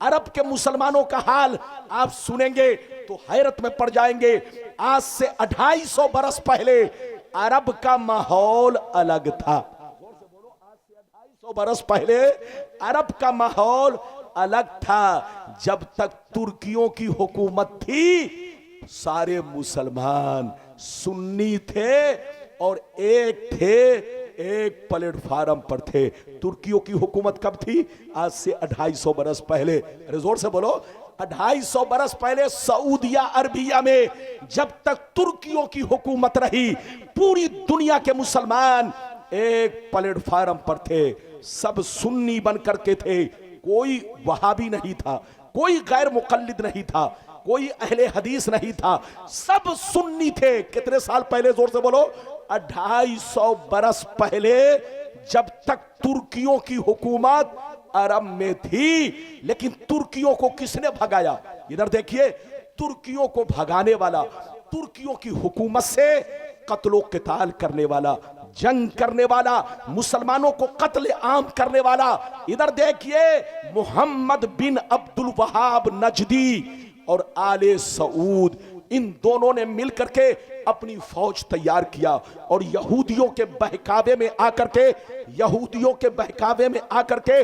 अरब के मुसलमानों का हाल आप सुनेंगे तो हैरत में पड़ जाएंगे। आज से 250 बरस पहले अरब का माहौल अलग था। 250 बरस पहले अरब का माहौल अलग था। जब तक तुर्कियों की हुकूमत थी सारे मुसलमान सुन्नी थे और एक प्लेटफार्म पर थे। तुर्कियों की हुकूमत कब थी? आज से 250 बरस पहले। अरे जोर से बोलो। 250 बरस पहले सऊदिया अरबिया में जब तक तुर्कियों की हुकूमत रही पूरी दुनिया के मुसलमान एक प्लेटफार्म पर थे। सब सुन्नी बन करके थे। कोई वहाबी नहीं था, कोई गैर मुकल्लिद नहीं था, कोई अहले हदीस नहीं था, सब सुन्नी थे। कितने साल पहले? जोर से बोलो। 250 बरस पहले जब तक तुर्कियों की हुकूमत अरब में थी। लेकिन तुर्कियों को किसने भगाया? इधर देखिए, तुर्कियों को भगाने वाला, तुर्कियों की हुकूमत से कत्लो क़िताल करने वाला, जंग करने वाला, मुसलमानों को कत्ल आम करने वाला, इधर देखिए मोहम्मद बिन अब्दुल वहाब नजदी और आले सऊद, इन दोनों ने मिलकर के अपनी फौज तैयार किया और यहूदियों के बहकावे में आकर के, यहूदियों के बहकावे में आकर के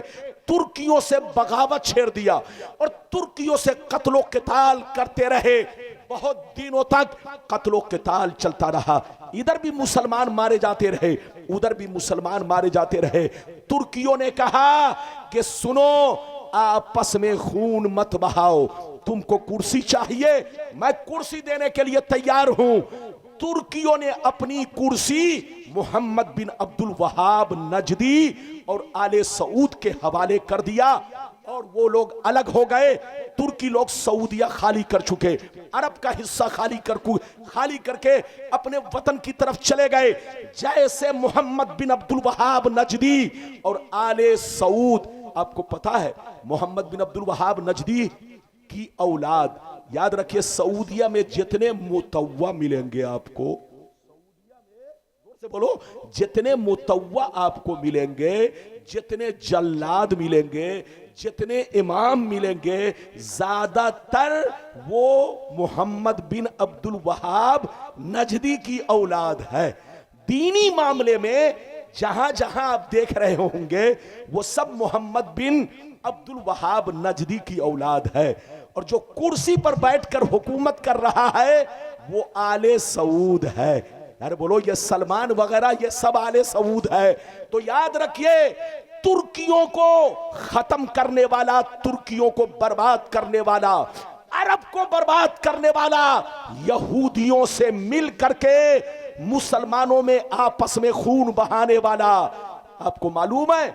तुर्कियों से बगावत छेड़ दिया और तुर्कियों से कत्लो क़िताल करते रहे। बहुत दिनों तक कत्लो क़िताल चलता रहा। इधर भी मुसलमान मारे जाते रहे, उधर भी मुसलमान मारे जाते रहे। तुर्कियों ने कहा कि सुनो, आपस में खून मत बहाओ, तुमको कुर्सी चाहिए, मैं कुर्सी देने के लिए तैयार हूं। तुर्कियों ने अपनी कुर्सी मोहम्मद बिन अब्दुल वहाब नजदी और आले सऊद के हवाले कर दिया और वो लोग अलग हो गए। तुर्की लोग सऊदिया खाली कर चुके, अरब का हिस्सा खाली करके अपने वतन की तरफ चले गए। जैसे मोहम्मद बिन अब्दुल वहाब नजदी और आले सऊद, आपको पता है मोहम्मद बिन अब्दुल वहाब नजदी की औलाद, याद रखिए सऊदिया में जितने मुतव्वा मिलेंगे आपको, से बोलो, जितने मुतव्वा आपको मिलेंगे, जितने जल्लाद मिलेंगे, जितने इमाम मिलेंगे, ज्यादातर वो मोहम्मद बिन अब्दुल वहाब नजदी की औलाद है। दीनी मामले में जहां जहां आप देख रहे होंगे वो सब मोहम्मद बिन अब्दुल वहाब नजदी की औलाद है। और जो कुर्सी पर बैठकर हुकूमत कर रहा है वो आले सऊद है। यार बोलो, ये सलमान वगैरह ये सब आले सऊद है। तो याद रखिए, तुर्कियों को खत्म करने वाला, तुर्कियों को बर्बाद करने वाला, अरब को बर्बाद करने वाला यहूदियों से मिल करके मुसलमानों में आपस में खून बहाने वाला, आपको मालूम है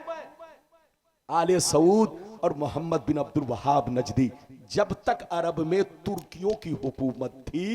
आले सऊद और मोहम्मद बिन अब्दुल वहाब नजदी, जब तक अरब में तुर्कियों की हुकूमत थी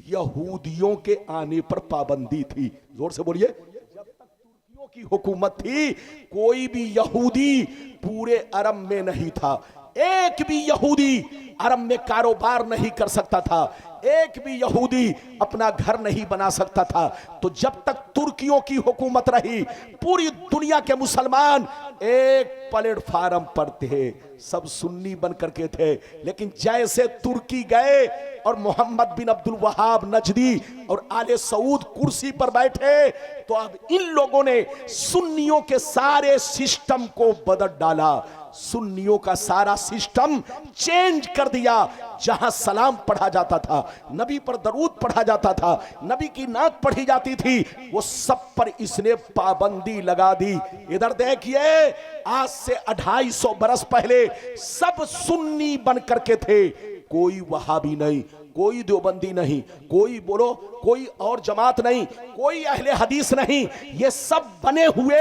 यहूदियों के आने पर पाबंदी थी। जोर से बोलिए। जब तक तुर्कियों की हुकूमत थी कोई भी यहूदी पूरे अरब में नहीं था। एक भी यहूदी अरब में कारोबार नहीं कर सकता था, एक भी यहूदी अपना घर नहीं बना सकता था। तो जब तक तुर्कियों की हुकूमत रही पूरी दुनिया के मुसलमान एक प्लेटफार्म पर थे, सब सुन्नी बन करके थे। लेकिन जैसे तुर्की गए और मोहम्मद बिन अब्दुल वहाब नजदी और आले सऊद कुर्सी पर बैठे तो अब इन लोगों ने सुन्नियों के सारे सिस्टम को बदल डाला, सुन्नियों का सारा सिस्टम चेंज कर दिया। जहां सलाम पढ़ा जाता था, नबी पर दरूद पढ़ा जाता था, नबी की नात पढ़ी जाती थी, वो सब पर इसने पाबंदी लगा दी। इधर देखिए, आज से 250 बरस पहले सब सुन्नी बन करके थे, कोई वहाबी नहीं, कोई देवबंदी नहीं, कोई बोलो कोई और जमात नहीं, कोई अहले हदीस नहीं, ये सब बने हुए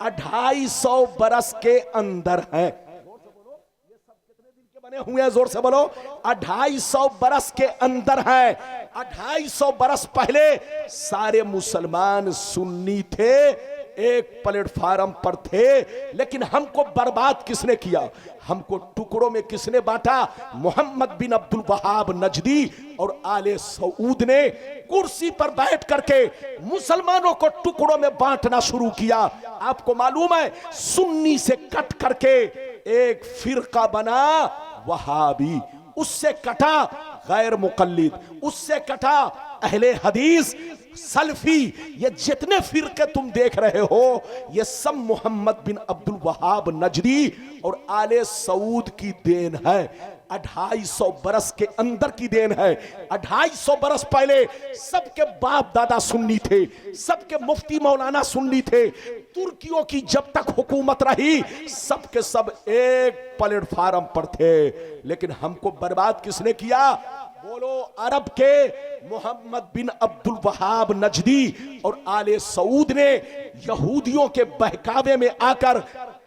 250 बरस के अंदर हैं। बने हुए हैं, जोर से बोलो, 250 बरस के अंदर हैं। 250 बरस पहले सारे मुसलमान सुन्नी थे, एक प्लेटफार्म पर थे। लेकिन हमको बर्बाद किसने किया? हमको टुकड़ों में किसने बांटा? मोहम्मद बिन अब्दुल वहाब नजदी और आले सऊद ने कुर्सी पर बैठ करके मुसलमानों को टुकड़ों में बांटना शुरू किया। आपको मालूम है, सुन्नी से कट करके एक फिरका बना वहाबी, उससे कटा गैर मुकल्लिद, उससे कटा अहले हदीस, सल्फी। ये जितने फिरके तुम देख रहे हो ये सब मोहम्मद बिन अब्दुल वहाब नजदी और आले सऊद की देन है। 250 बरस के अंदर की देन है। 250 बरस पहले सबके बाप दादा सुन्नी थे, सबके मुफ्ती मौलाना सुन्नी थे। तुर्कियों की जब तक हुकूमत रही सबके सब एक प्लेटफार्म पर थे, लेकिन हमको बर्बाद किसने किया? बोलो, अरब के मोहम्मद बिन अब्दुल वहाब नजदी और आले सऊद ने यहूदियों के बहकावे में आकर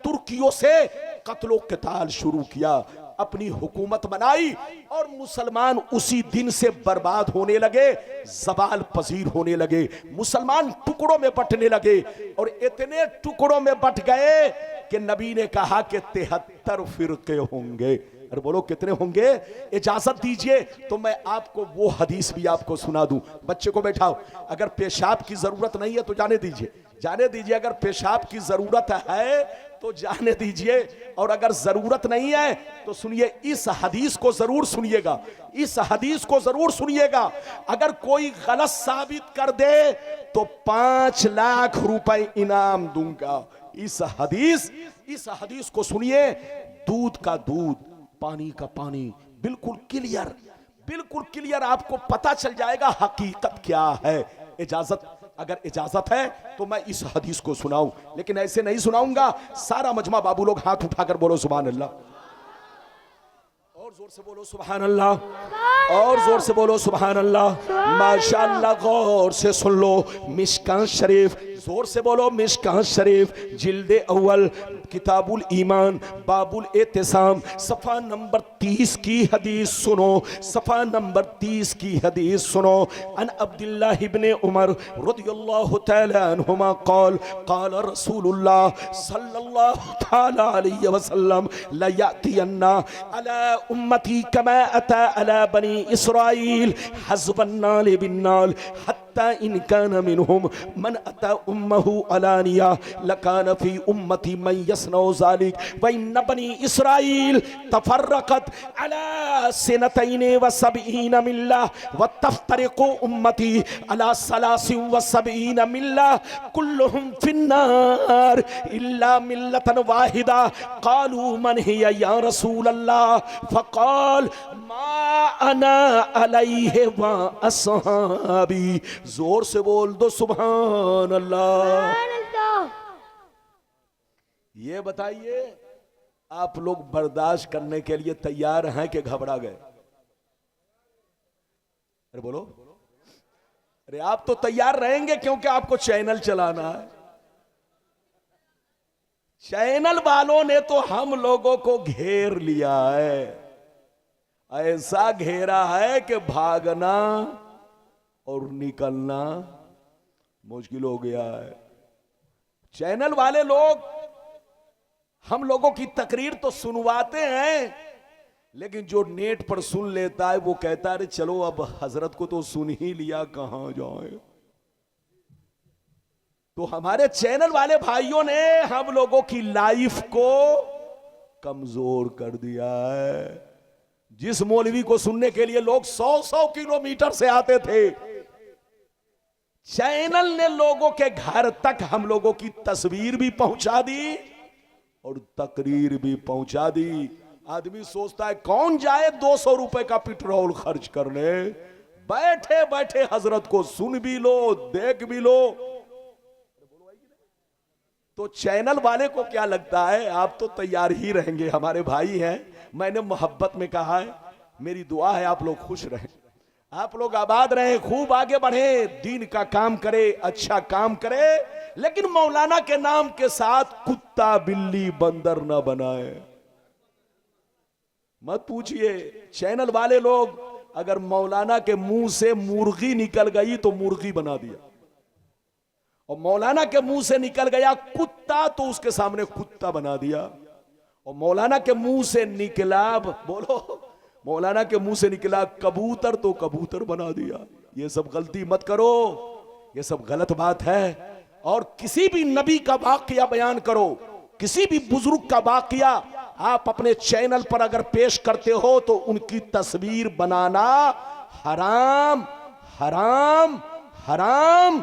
तुर्कियों से कत्लो क़िताल शुरू किया, अपनी हुकूमत बनाई और मुसलमान उसी दिन से बर्बाद होने लगे, ज़वाल पजीर होने लगे। मुसलमान टुकड़ों में बंटने लगे और इतने टुकड़ों में बंट गए कि नबी ने कहा कि 73 फिरके होंगे। अरे बोलो कितने होंगे? इजाजत दीजिए तो मैं आपको वो हदीस भी आपको सुना दूं। बच्चे को बैठाओ, अगर पेशाब की जरूरत नहीं है तो जाने दीजिए, जाने दीजिए। अगर पेशाब की जरूरत है तो जाने दीजिए, और अगर जरूरत नहीं है तो सुनिए, इस हदीस को जरूर सुनिएगा, इस हदीस को जरूर सुनिएगा। अगर कोई गलत साबित कर दे तो 5 लाख रुपए इनाम दूंगा। इस हदीस को सुनिए। दूध का दूध, पानी का पानी, बिल्कुल क्लियर, बिल्कुल क्लियर आपको पता चल जाएगा हकीकत क्या है। इजाजत, अगर इजाजत है तो मैं इस हदीस को सुनाऊं, लेकिन ऐसे नहीं सुनाऊंगा। सारा मजमा बाबू लोग हाथ उठाकर बोलो सुभान अल्लाह, और जोर से बोलो सुभान अल्लाह, और जोर से बोलो सुभान अल्लाह। माशाअल्लाह, गौर से सुन लो। मिशकात शरीफ, जोर से बोलो मिशकात शरीफ, जिल्दे अव्वल, किताबुल ईमान, बाबुल एतिसाम, सफ़ा नंबर 30 की हदीस सुनो, सफ़ा नंबर 30 की हदीस सुनो। अन अब्दुल्लाह इब्ने उमर रदियल्लाहु तआला अन्हुमा क़ाल क़ाल रसूलुल्लाह सल्लल्लाहु तआला अलैहि वसल्लम ला यातियन्ना अला उम्मती कमा अता अला बनी इस्राईल हज़बन नाल बिन नाल हत्ता इन कान मिनहुम मन अता उम्महु अलानिया लकान फी उम्मती मन यसनौ ज़ालिक व इन बनी इस्राईल तफर्रक़त अला सनतैन व सबईन मिल्ला व तफ्तरिक़ु उम्मती अला सलासिन व सबईन मिल्ला कुल्लुहुम फिन्नार इल्ला मिल्लतन वाहिदा क़ालू मन हिया या रसूल अल्लाह फ़क़ाल मा अना अलैहि व अस्हाबी। जोर से बोल दो सुभान अल्लाह। ये बताइए, आप लोग बर्दाश्त करने के लिए तैयार हैं कि घबरा गए? अरे बोलो, अरे आप तो तैयार रहेंगे क्योंकि आपको चैनल चलाना है। चैनल वालों ने तो हम लोगों को घेर लिया है, ऐसा घेरा है कि भागना और निकलना मुश्किल हो गया है। चैनल वाले लोग हम लोगों की तकरीर तो सुनवाते हैं, लेकिन जो नेट पर सुन लेता है वो कहता है चलो अब हजरत को तो सुन ही लिया, कहां जाए। तो हमारे चैनल वाले भाइयों ने हम लोगों की लाइफ को कमजोर कर दिया है। जिस मौलवी को सुनने के लिए लोग 100-100 किलोमीटर से आते थे, चैनल ने लोगों के घर तक हम लोगों की तस्वीर भी पहुंचा दी और तकरीर भी पहुंचा दी। आदमी सोचता है कौन जाए 200 रुपए का पेट्रोल खर्च करने, बैठे बैठे हजरत को सुन भी लो, देख भी लो। तो चैनल वाले को क्या लगता है, आप तो तैयार ही रहेंगे, हमारे भाई हैं। मैंने मोहब्बत में कहा है, मेरी दुआ है आप लोग खुश रहें, आप लोग आबाद रहें, खूब आगे बढ़े, दीन का काम करे, अच्छा काम करे, लेकिन मौलाना के नाम के साथ कुत्ता बिल्ली बंदर ना बनाए। मत पूछिए, चैनल वाले लोग अगर मौलाना के मुंह से मुर्गी निकल गई तो मुर्गी बना दिया, और मौलाना के मुंह से निकल गया कुत्ता तो उसके सामने कुत्ता बना दिया, और मौलाना के मुंह से निकला, बोलो, मौलाना के मुंह से निकला कबूतर तो कबूतर बना दिया। ये सब गलती मत करो, ये सब गलत बात है। और किसी भी नबी का वाकया बयान करो, किसी भी बुजुर्ग का वाकया, आप अपने चैनल पर अगर पेश करते हो तो उनकी तस्वीर बनाना हराम, हराम, हराम।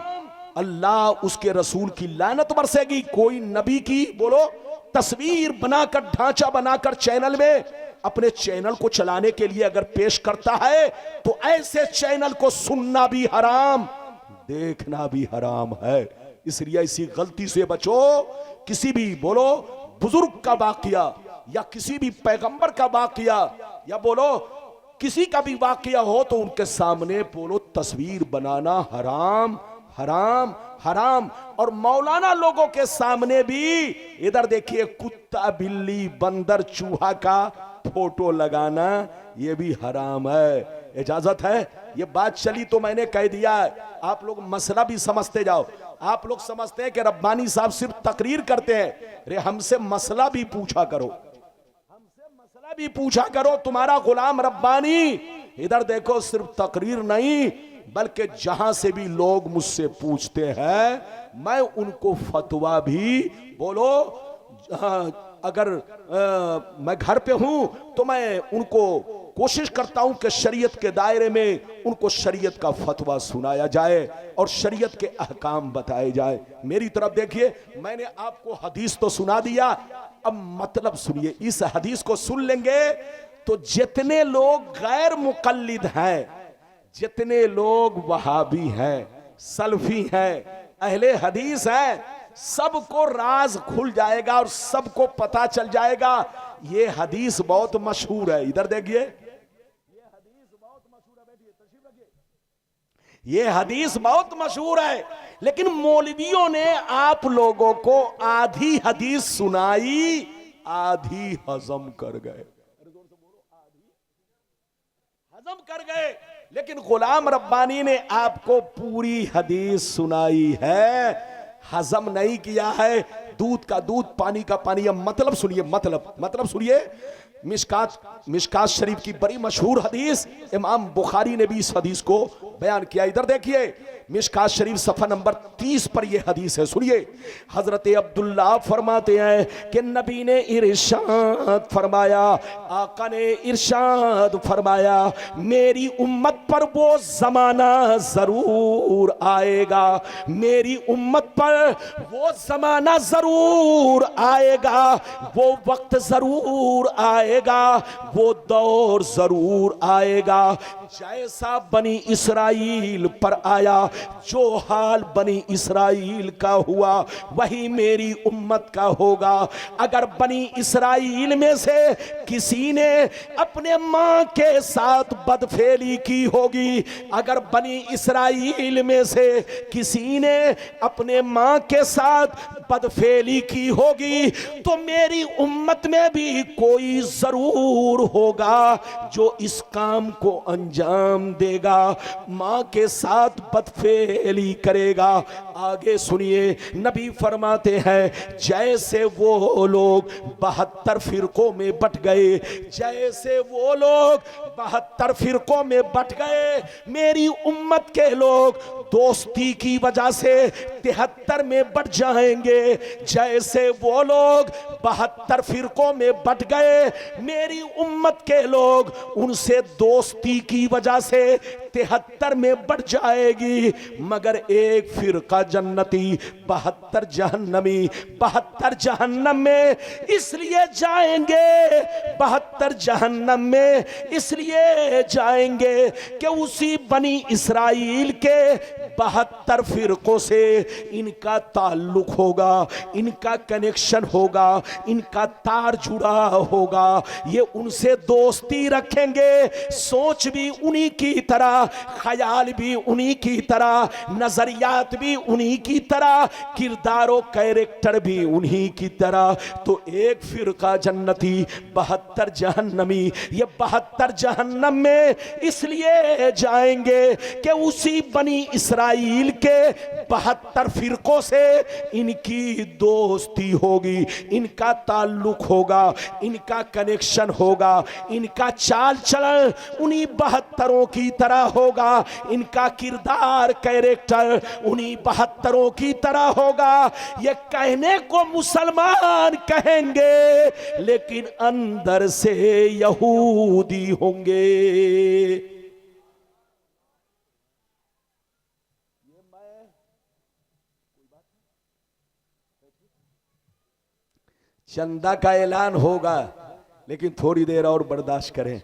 अल्लाह उसके रसूल की लानत बरसेगी। कोई नबी की बोलो तस्वीर बनाकर, ढांचा बनाकर चैनल में अपने चैनल को चलाने के लिए अगर पेश करता है तो ऐसे चैनल को सुनना भी हराम, देखना भी हराम है। इसलिए इसी गलती से बचो। किसी भी बोलो बुजुर्ग का वाकया या किसी भी पैगंबर का वाकया या बोलो किसी का भी वाकया हो तो उनके सामने बोलो तस्वीर बनाना हराम, हराम, हराम। और मौलाना लोगों के सामने भी इधर देखिए कुत्ता, बिल्ली, बंदर, चूहा का फोटो लगाना ये भी हराम है। इजाजत है? ये बात चली तो मैंने कह दिया। आप लोग मसला भी समझते जाओ। आप लोग समझते हैं कि रब्बानी साहब सिर्फ तकरीर करते हैं। अरे हमसे मसला भी पूछा करो, हमसे मसला भी पूछा करो। तुम्हारा गुलाम रब्बानी इधर देखो सिर्फ तकरीर नहीं बल्कि जहां से भी लोग मुझसे पूछते हैं मैं उनको फतवा भी बोलो। अगर मैं घर पे हूं तो मैं उनको कोशिश करता हूं कि शरीयत के दायरे में उनको शरीयत का फतवा सुनाया जाए और शरीयत के अहकाम बताए जाए। मेरी तरफ देखिए, मैंने आपको हदीस तो सुना दिया, अब मतलब सुनिए। इस हदीस को सुन लेंगे तो जितने लोग गैर मुकल्लिद हैं, जितने लोग वहाबी हैं, सलफी हैं, अहले हदीस हैं, सबको राज खुल जाएगा और सबको पता चल जाएगा। ये हदीस बहुत मशहूर है। इधर देखिए, ये हदीस बहुत मशहूर है। बैठिए, तशरीफ रखिए। ये हदीस बहुत मशहूर है, लेकिन मौलवियों ने आप लोगों को आधी हदीस सुनाई, आधी हजम कर गए। हजम कर गए। लेकिन गुलाम रब्बानी ने आपको पूरी हदीस सुनाई है, हजम नहीं किया है। दूध का दूध, पानी का पानी। अब मतलब सुनिए, मतलब सुनिए। मिशकात शरीफ की बड़ी मशहूर हदीस, इमाम बुखारी ने भी इस हदीस को बयान किया। इधर देखिए, मिशकात शरीफ सफा नंबर 30 पर यह हदीस है। सुनिए, हजरत अब्दुल्ला फरमाते हैं कि नबी ने इरशाद फरमाया, आका ने इरशाद फरमाया, मेरी उम्मत पर वो जमाना जरूर आएगा, मेरी उम्मत पर वो जमाना जरूर आएगा, वो वक्त जरूर आएगा, वो दौर जरूर आएगा जैसा बनी इसराइल पर आया। जो हाल बनी इसराइल का हुआ वही मेरी उम्मत का होगा। अगर बनी इसराइल में से किसी ने अपने मां के साथ बदफेली की होगी, अगर बनी इसराइल में से किसी ने अपने मां के साथ बदफेली की होगी तो मेरी उम्मत में भी कोई जरूर होगा जो इस काम को अंजाम देगा, मां के साथ बदफेली करेगा। आगे सुनिए, नबी फरमाते हैं जैसे वो लोग 72 फिरकों में बट गए, जैसे वो लोग 72 फिरकों में बट गए, मेरी उम्मत के लोग दोस्ती की वजह से 73 में बट जाएंगे। जैसे वो लोग 72 फिरकों में बट गए, मेरी उम्मत के लोग उनसे दोस्ती की वजह से 73 में बट जाएगी। मगर एक फिरका जन्नती, 72 जहन्नमी। 72 जहन्नम में इसलिए जाएंगे, 72 जहन्नम में इसलिए जाएंगे कि उसी बनी इसराइल के 72 फिरकों से इनका ताल्लुक होगा, इनका कनेक्शन होगा, इनका तार जुड़ा होगा। ये उनसे दोस्ती रखेंगे, सोच भी उन्हीं की तरह, ख्याल भी उन्हीं की तरह, नजरियात भी उन्हीं की तरह, किरदारो कैरेक्टर भी उन्हीं की तरह। तो एक फिरका जन्नती, 72 जहन्नमी। ये 72 जहन्नम में इसलिए जाएंगे कि उसी बनी इसराइल इसराइल के 72 फिरकों से इनकी दोस्ती होगी, इनका ताल्लुक होगा, इनका कनेक्शन होगा, इनका चाल चलन उन्हीं 72 की तरह होगा, इनका किरदार कैरेक्टर उन्हीं 72 की तरह होगा। ये कहने को मुसलमान कहेंगे लेकिन अंदर से यहूदी होंगे। चंदा का ऐलान होगा लेकिन थोड़ी देर और बर्दाश्त करें।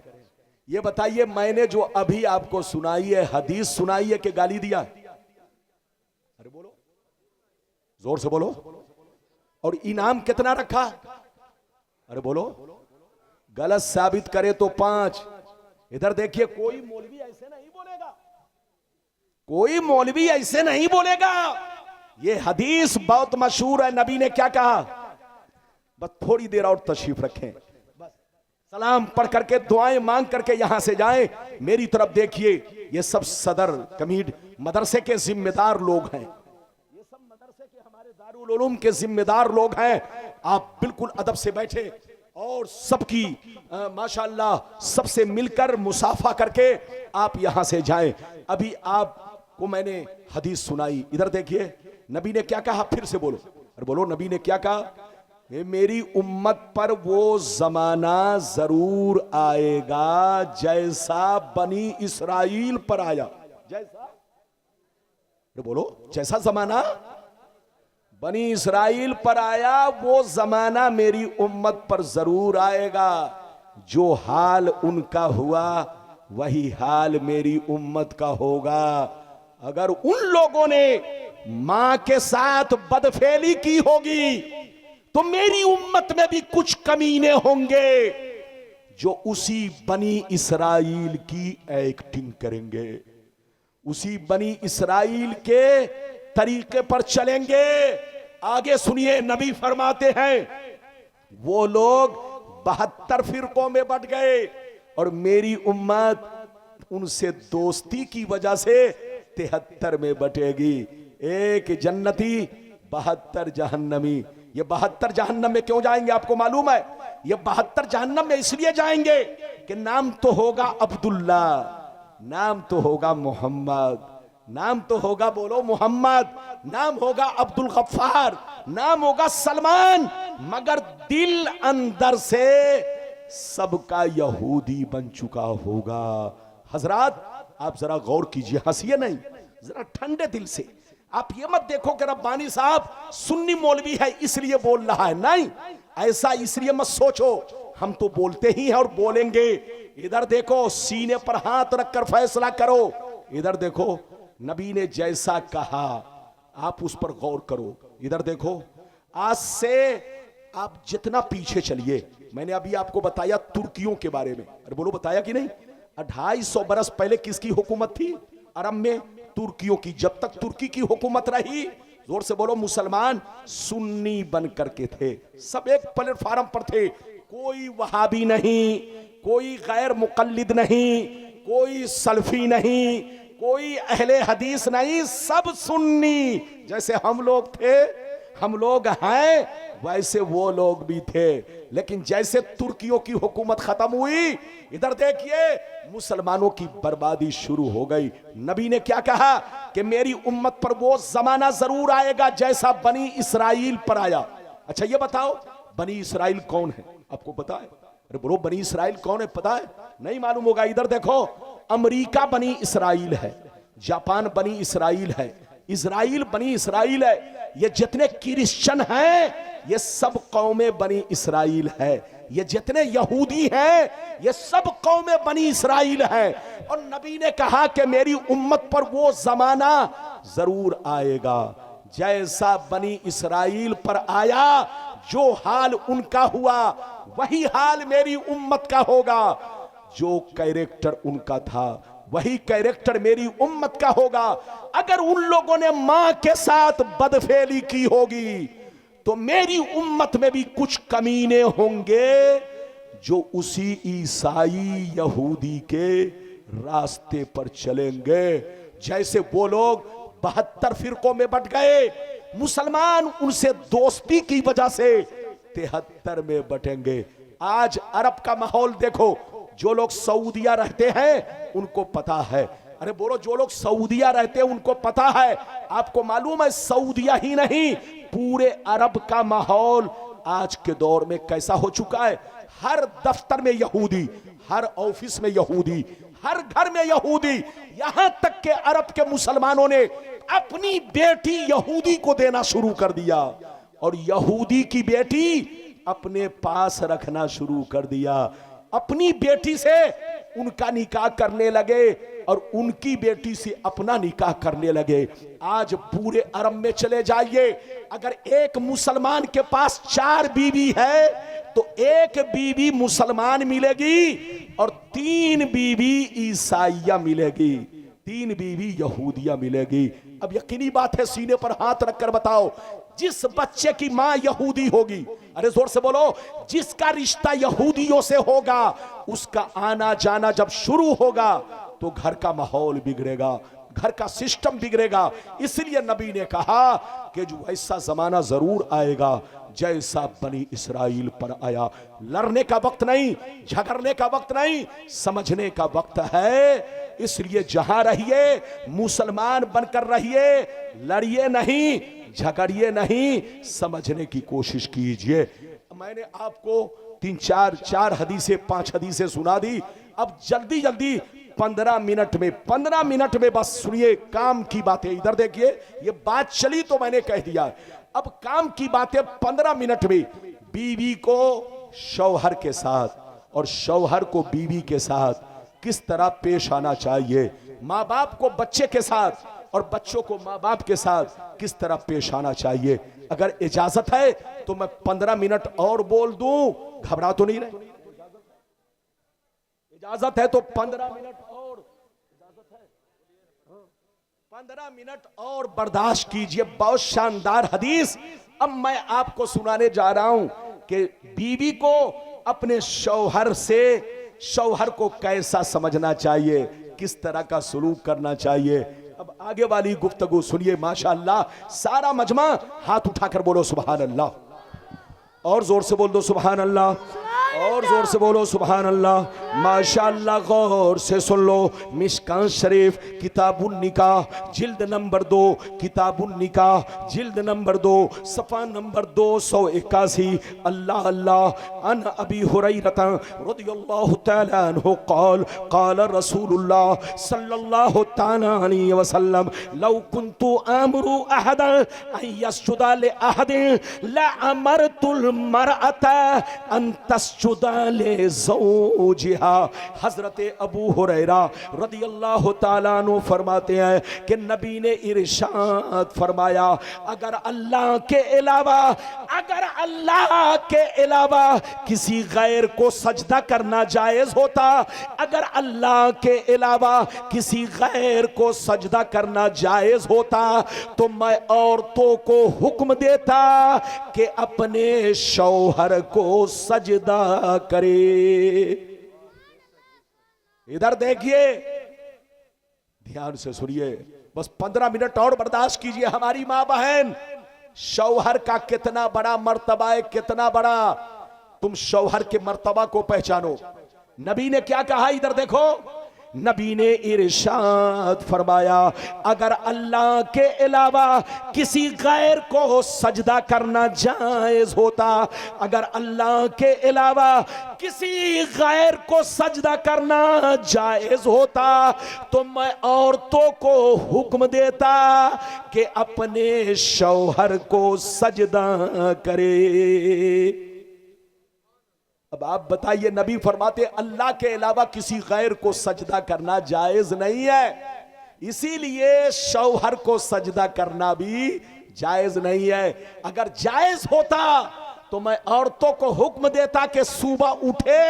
ये बताइए, मैंने जो अभी आपको सुनाई है, हदीस सुनाई है कि गाली दिया? अरे बोलो, जोर से बोलो। और इनाम कितना रखा? अरे बोलो। गलत साबित करे तो 5। इधर देखिए, कोई मौलवी ऐसे नहीं बोलेगा, कोई मौलवी ऐसे नहीं बोलेगा। ये हदीस बहुत मशहूर है। नबी ने क्या कहा? बस थोड़ी देर और तशरीफ रखें, बस सलाम पढ़ करके दुआएं मांग करके यहां से जाएं। मेरी तरफ देखिए, ये सब सदर कमीड मदरसे के जिम्मेदार लोग हैं, ये सब मदरसे के हमारे दारुल उलूम के जिम्मेदार लोग हैं। आप बिल्कुल अदब से बैठे और सबकी माशाअल्लाह सबसे मिलकर मुसाफा करके आप यहां से जाएं। अभी आपको मैंने हदीस सुनाई, इधर देखिए नबी ने क्या कहा, फिर से बोलो। अरे बोलो, नबी ने क्या कहा? मेरी उम्मत पर वो जमाना जरूर आएगा जैसा बनी इसराइल पर आया। जैसा, बोलो, जैसा जमाना बनी इसराइल पर आया वो जमाना मेरी उम्मत पर जरूर आएगा। जो हाल उनका हुआ वही हाल मेरी उम्मत का होगा। अगर उन लोगों ने मां के साथ बदफेली की होगी तो मेरी उम्मत में भी कुछ कमीने होंगे जो उसी बनी इसराइल की एक्टिंग करेंगे, उसी बनी इसराइल के तरीके पर चलेंगे। आगे सुनिए, नबी फरमाते हैं वो लोग 72 फिरकों में बट गए और मेरी उम्मत उनसे दोस्ती की वजह से 73 में बटेगी। एक जन्नती 72 जहन्नमी। ये 72 जहन्नम में क्यों जाएंगे आपको मालूम है? ये 72 जहन्नम में इसलिए जाएंगे कि नाम तो होगा अब्दुल्ला, नाम तो होगा मोहम्मद, नाम तो होगा, बोलो मोहम्मद, नाम होगा अब्दुल गफ्फार, नाम होगा सलमान, मगर दिल अंदर से सबका यहूदी बन चुका होगा। हजरात आप जरा गौर कीजिए, हंसिए नहीं, जरा ठंडे दिल से। आप ये मत देखो कि रब्बानी साहब सुन्नी मौलवी है इसलिए बोल रहा है, नहीं, ऐसा इसलिए मत सोचो। हम तो बोलते ही हैं और बोलेंगे। इधर देखो, सीने पर हाथ रखकर फैसला करो। इधर देखो, नबी ने जैसा कहा आप उस पर गौर करो। इधर देखो, आज से आप जितना पीछे चलिए, मैंने अभी आपको बताया तुर्कियों के बारे में। अरे बोलो, बताया कि नहीं? 250 बरस पहले किसकी हुकूमत थी अरब में? तुर्कियों की। जब तक तुर्की की हुकूमत रही, जोर से बोलो, मुसलमान सुन्नी बन करके थे, सब एक प्लेटफार्म पर थे। कोई वहाबी नहीं, कोई गैर मुकल्लिद नहीं, कोई सल्फी नहीं, कोई अहले हदीस नहीं, सब सुन्नी। जैसे हम लोग थे, हम लोग हैं, वैसे वो लोग भी थे। लेकिन जैसे तुर्कियों की हुकूमत खत्म हुई, इधर देखिए मुसलमानों की बर्बादी शुरू हो गई। नबी ने क्या कहा कि मेरी उम्मत पर वो जमाना जरूर आएगा जैसा बनी इसराइल पर आया। अच्छा ये बताओ, बनी इसराइल कौन है? आपको पता है? अरे बोलो, बनी इसराइल कौन है? पता है? नहीं मालूम होगा। इधर देखो, अमेरिका बनी इसराइल है, जापान बनी इसराइल है, इजराइल बनी इसराइल है। ये जितने क्रिश्चियन हैं ये सब कौमें बनी इसराइल है। ये जितने यहूदी हैं ये सब कौमें बनी इसराइल है। और नबी ने कहा कि मेरी उम्मत पर वो जमाना जरूर आएगा जैसा बनी इसराइल पर आया। जो हाल उनका हुआ वही हाल मेरी उम्मत का होगा। जो कैरेक्टर उनका था वही कैरेक्टर मेरी उम्मत का होगा। अगर उन लोगों ने मां के साथ बदफेली की होगी तो मेरी उम्मत में भी कुछ कमीने होंगे जो उसी ईसाई यहूदी के रास्ते पर चलेंगे। जैसे वो लोग 72 फिरकों में बट गए। मुसलमान उनसे दोस्ती की वजह से 73 में बटेंगे। आज अरब का माहौल देखो, जो लोग सऊदिया रहते हैं उनको पता है। अरे बोलो, जो लोग सऊदिया रहते हैं उनको पता है। आपको मालूम है सऊदिया ही नहीं, पूरे अरब का माहौल आज के दौर में कैसा हो चुका है। हर दफ्तर में यहूदी, हर ऑफिस में यहूदी, हर घर में यहूदी। यहां तक के अरब के मुसलमानों ने अपनी बेटी यहूदी को देना शुरू कर दिया और यहूदी की बेटी अपने पास रखना शुरू कर दिया। अपनी बेटी से उनका निकाह करने लगे और उनकी बेटी से अपना निकाह करने लगे। आज पूरे अरब में चले जाइए, अगर एक मुसलमान के पास 4 बीवी है तो 1 बीवी मुसलमान मिलेगी और 3 बीवी ईसाइया मिलेगी, 3 बीवी यहूदिया मिलेगी। अब यकीनी बात है, सीने पर हाथ रखकर बताओ, जिस बच्चे की मां यहूदी होगी, अरे जोर से बोलो, जिसका रिश्ता यहूदियों से होगा, उसका आना जाना जब शुरू होगा तो घर का माहौल बिगड़ेगा, घर का सिस्टम बिगड़ेगा। इसलिए नबी ने कहा कि जो ऐसा जमाना जरूर आएगा जैसा बनी इस्राइल पर आया। लड़ने का वक्त नहीं, झगड़ने का वक्त नहीं, समझने का वक्त है। इसलिए जहां रहिए मुसलमान बनकर रहिए, लड़िए नहीं, झगड़िए नहीं, समझने की कोशिश कीजिए। मैंने आपको 3-4 हदीसें 5 हदीसें सुना दी। अब जल्दी जल्दी 15 मिनट में बस सुनिए काम की बातें। इधर देखिए, ये बात चली तो मैंने कह दिया। अब काम की बातें 15 मिनट में। बीवी को शौहर के साथ और शौहर को बीवी के साथ किस तरह पेश आना चाहिए, माँ बाप को बच्चे के साथ और बच्चों को माँ बाप के साथ किस तरह पेश आना चाहिए। अगर इजाजत है तो मैं 15 मिनट और बोल दूं, घबरा तो नहीं रहे? इजाजत है तो 15 मिनट और, इजाजत है 15 मिनट और बर्दाश्त कीजिए। बहुत शानदार हदीस अब मैं आपको सुनाने जा रहा हूं कि बीवी को अपने शौहर से, शौहर को कैसा समझना चाहिए, किस तरह का सलूक करना चाहिए। अब आगे वाली गुफ्तगू सुनिए। माशाअल्लाह, सारा मजमा हाथ उठाकर बोलो सुभान अल्लाह, और जोर से बोल दो सुभान अल्लाह, और जोर से बोलो सुभान अल्लाह। माशाअल्लाह, गौर से सुन लो। मिशकात शरीफ किताबुन निकाह जिल्द नंबर 2, किताबुन निकाह जिल्द नंबर 2, सफ़ा नंबर 281। अल्लाह अल्लाह। अन अबी हुरैरा रज़ियल्लाहु तआला अन्हु क़ाल क़ाल रसूलुल्लाह सल्लल्लाहु तआला अलैहि वसल्लम लौ कुन्तु आमरु अहदन अन यस्जुदा लि अहदिन ला अमरतुल मरअता अन तस्जुदा ले ज़ौजिहा। हजरत अबू हुरैरा रज़ियल्लाहु ताला अन्हु फरमाते हैं कि नबी ने इरशाद फरमाया, अगर अल्लाह के अलावा किसी गैर को सजदा करना जायज होता, अगर अल्लाह के अलावा किसी गैर को सजदा करना जायज होता तो मैं औरतों को हुक्म देता कि अपने शौहर को सजदा करे। इधर देखिए, ध्यान से सुनिए, बस 15 मिनट और बर्दाश्त कीजिए। हमारी मां बहन, शौहर का कितना बड़ा मर्तबा है, कितना बड़ा। तुम शौहर के मर्तबा को पहचानो। नबी ने क्या कहा, इधर देखो। नबी ने इरशाद फरमाया, अगर अल्लाह के अलावा किसी गैर को सजदा करना जायज होता, अगर अल्लाह के अलावा किसी गैर को सजदा करना जायज होता तो मैं औरतों को हुक्म देता कि अपने शौहर को सजदा करे। अब आप बताइए, नबी फरमाते अल्लाह के अलावा किसी गैर को सजदा करना जायज नहीं है, इसीलिए शौहर को सजदा करना भी जायज नहीं है। अगर जायज होता तो मैं औरतों को हुक्म देता कि सुबह उठे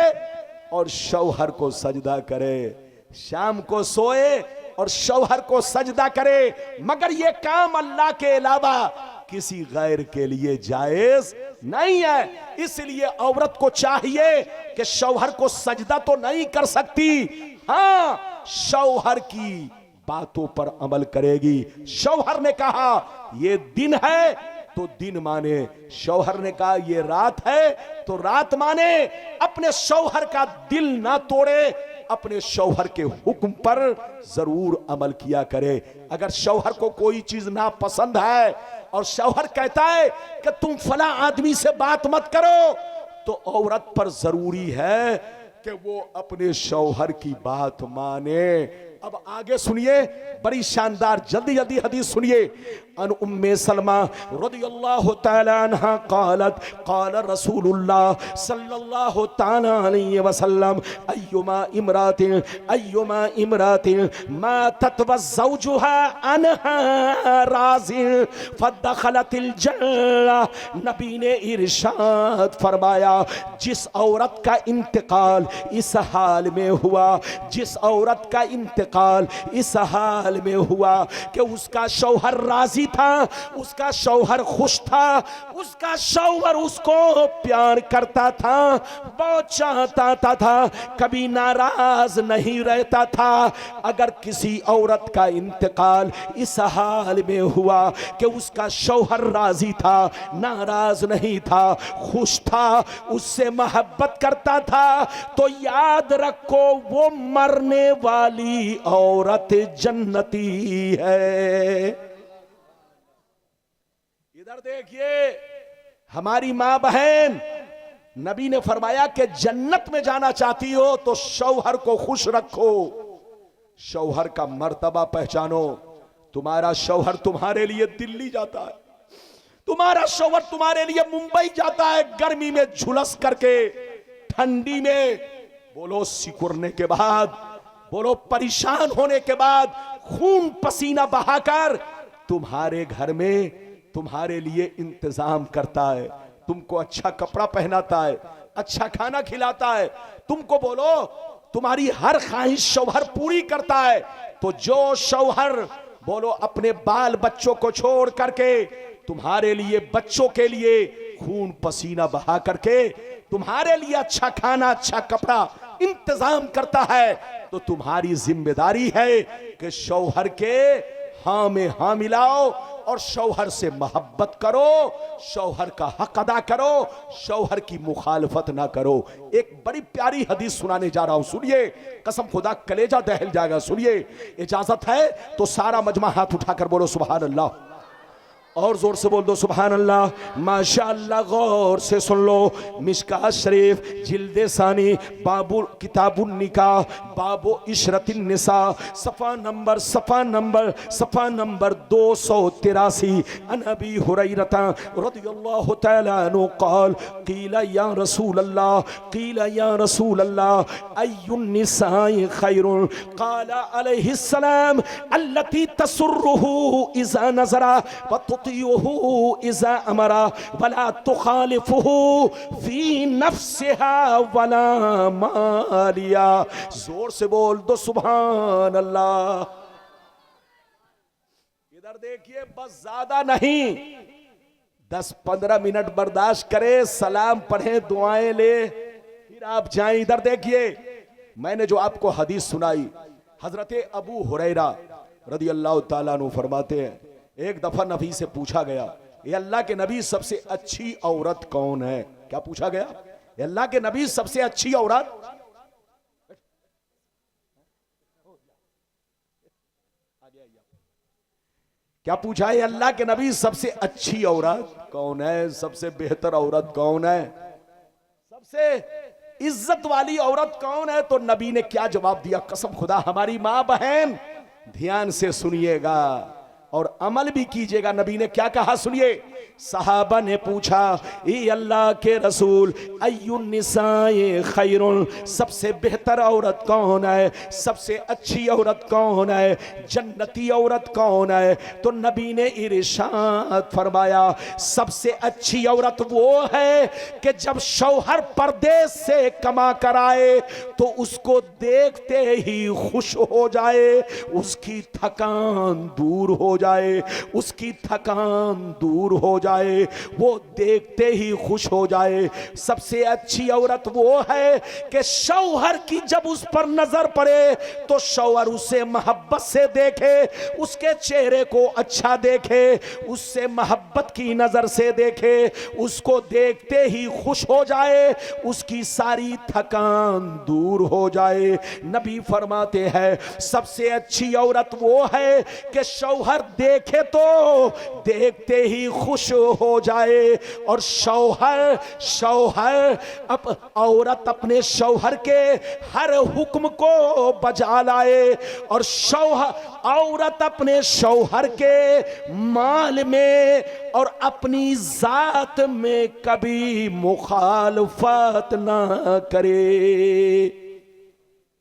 और शौहर को सजदा करे, शाम को सोए और शौहर को सजदा करे, मगर यह काम अल्लाह के अलावा किसी गैर के लिए जायज नहीं है। इसलिए औरत को चाहिए कि शौहर को सजदा तो नहीं कर सकती, हाँ शौहर की बातों पर अमल करेगी। शौहर ने कहा ये दिन है तो दिन माने, शौहर ने कहा ये रात है तो रात माने। अपने शौहर का दिल ना तोड़े, अपने शौहर के हुक्म पर जरूर अमल किया करे। अगर शौहर को कोई चीज ना पसंद है और शौहर कहता है कि तुम फला आदमी से बात मत करो, तो औरत पर जरूरी है कि वो अपने शौहर की बात माने। अब आगे सुनिए, बड़ी शानदार, जल्दी जल्दी हदीस सुनिए। अन उम्मे सलमा रदियल्लाहु ताला अन्हा क़ालत क़ाल रसूलुल्लाह सल्लल्लाहु ताला अलैहि वसल्लम अय्युमा इमरातिन मातत व ज़ौजुहा अन्हा राज़िन फदखलतिल जन्नह। नबी ने इरशाद फरमाया, जिस औरत का इंतकाल इस हाल में हुआ, जिस औरत का इंतकाल इस हाल में हुआ कि उसका शौहर राजी था, उसका शौहर खुश था, उसका शौहर उसको प्यार करता था, बहुत चाहता था, कभी नाराज नहीं रहता था। अगर किसी औरत का इंतकाल इस हाल में हुआ कि उसका शौहर राजी था, नाराज नहीं था, खुश था, उससे मोहब्बत करता था, तो याद रखो वो मरने वाली औरत जन्नती है। इधर देखिए, हमारी मां बहन, नबी ने फरमाया कि जन्नत में जाना चाहती हो तो शौहर को खुश रखो, शौहर का मर्तबा पहचानो। तुम्हारा शौहर तुम्हारे लिए दिल्ली जाता है, तुम्हारा शौहर तुम्हारे लिए मुंबई जाता है, गर्मी में झुलस करके, ठंडी में बोलो सिकुड़ने के बाद, बोलो परेशान होने के बाद, खून पसीना बहाकर तुम्हारे घर में तुम्हारे लिए इंतजाम करता है, तुमको अच्छा कपड़ा पहनाता है, अच्छा खाना खिलाता है, तुमको बोलो तुम्हारी हर ख्वाहिश शौहर पूरी करता है। तो जो शौहर बोलो अपने बाल बच्चों को छोड़ करके तुम्हारे लिए, बच्चों के लिए खून पसीना बहा करके तुम्हारे लिए अच्छा खाना, अच्छा कपड़ा इंतजाम करता है, तो तुम्हारी जिम्मेदारी है कि शौहर के हाँ में हाँ मिलाओ और शौहर से मोहब्बत करो, शौहर का हक अदा करो, शौहर की मुखालफत ना करो। एक बड़ी प्यारी हदीस सुनाने जा रहा हूं, सुनिए, कसम खुदा कलेजा दहल जाएगा। सुनिए, इजाजत है तो सारा मजमा हाथ उठाकर बोलो सुभान अल्लाह, और जोर से बोल दो सुभान अल्लाह, माशाअल्लाह। गौर से सुन लो, मिशकात शरीफ जिल्दे सानी बाबू किताबुन निकाह बाबू इशरतिन निसा सफ़ा नंबर 283। अन अबी हुरैरता रदियल्लाहु तआला अन्हु क़ाल क़ीला या रसूल अल्लाह अय्युन निसाइ खैरुन क़ाला अलैहिस्सलाम अल्लती तसुर्रुहु इज़ा नज़रा व इज़ा अमरा वला तुखालिफुहु फी नफ्सिहा वला मालिया। जोर से बोल दो सुभान अल्लाह। इधर देखिए, बस ज्यादा नहीं, 10-15 मिनट बर्दाश्त करे, सलाम पढ़े, दुआएं ले, फिर आप जाएं। इधर देखिए, मैंने जो आपको हदीस सुनाई, हजरत अबू हुरैरा रदी अल्लाह ताला अन्हु फरमाते हैं, एक दफा नबी से पूछा गया, ये अल्लाह के नबी सबसे अच्छी औरत कौन है? क्या पूछा गया? ये अल्लाह के नबी सबसे अच्छी औरत, क्या पूछा है? अल्लाह के नबी सबसे अच्छी औरत कौन है, सबसे बेहतर औरत कौन है, सबसे इज्जत वाली औरत कौन है? तो नबी ने क्या जवाब दिया? कसम खुदा, हमारी मां बहन ध्यान से सुनिएगा और अमल भी कीजिएगा। नबी ने क्या कहा सुनिए। सहाबा ने पूछा, ए अल्लाह के रसूल, अय्युन निसाए खैरुन, सबसे बेहतर औरत कौन है, सबसे अच्छी औरत कौन है, जन्नती औरत कौन है? तो नबी ने इरशाद फरमाया, सबसे अच्छी औरत वो है कि जब शौहर परदेश से कमा कर आए तो उसको देखते ही खुश हो जाए, उसकी थकान दूर हो जाए, उसकी थकान दूर हो जाए, वो देखते ही खुश हो जाए। सबसे अच्छी औरत वो है कि शौहर की जब उस पर नजर पड़े तो शौहर उसे मोहब्बत से देखे, उसके चेहरे को अच्छा देखे, उससे मोहब्बत की नजर से देखे, उसको देखते ही खुश हो जाए, उसकी सारी थकान दूर हो जाए। नबी फरमाते हैं सबसे अच्छी औरत वो है कि शौहर देखे तो देखते ही खुश हो जाए, और शौहर औरत अपने शौहर के हर हुक्म को बजा लाए, और औरत अपने शौहर के माल में और अपनी जात में कभी मुखालफत ना करे।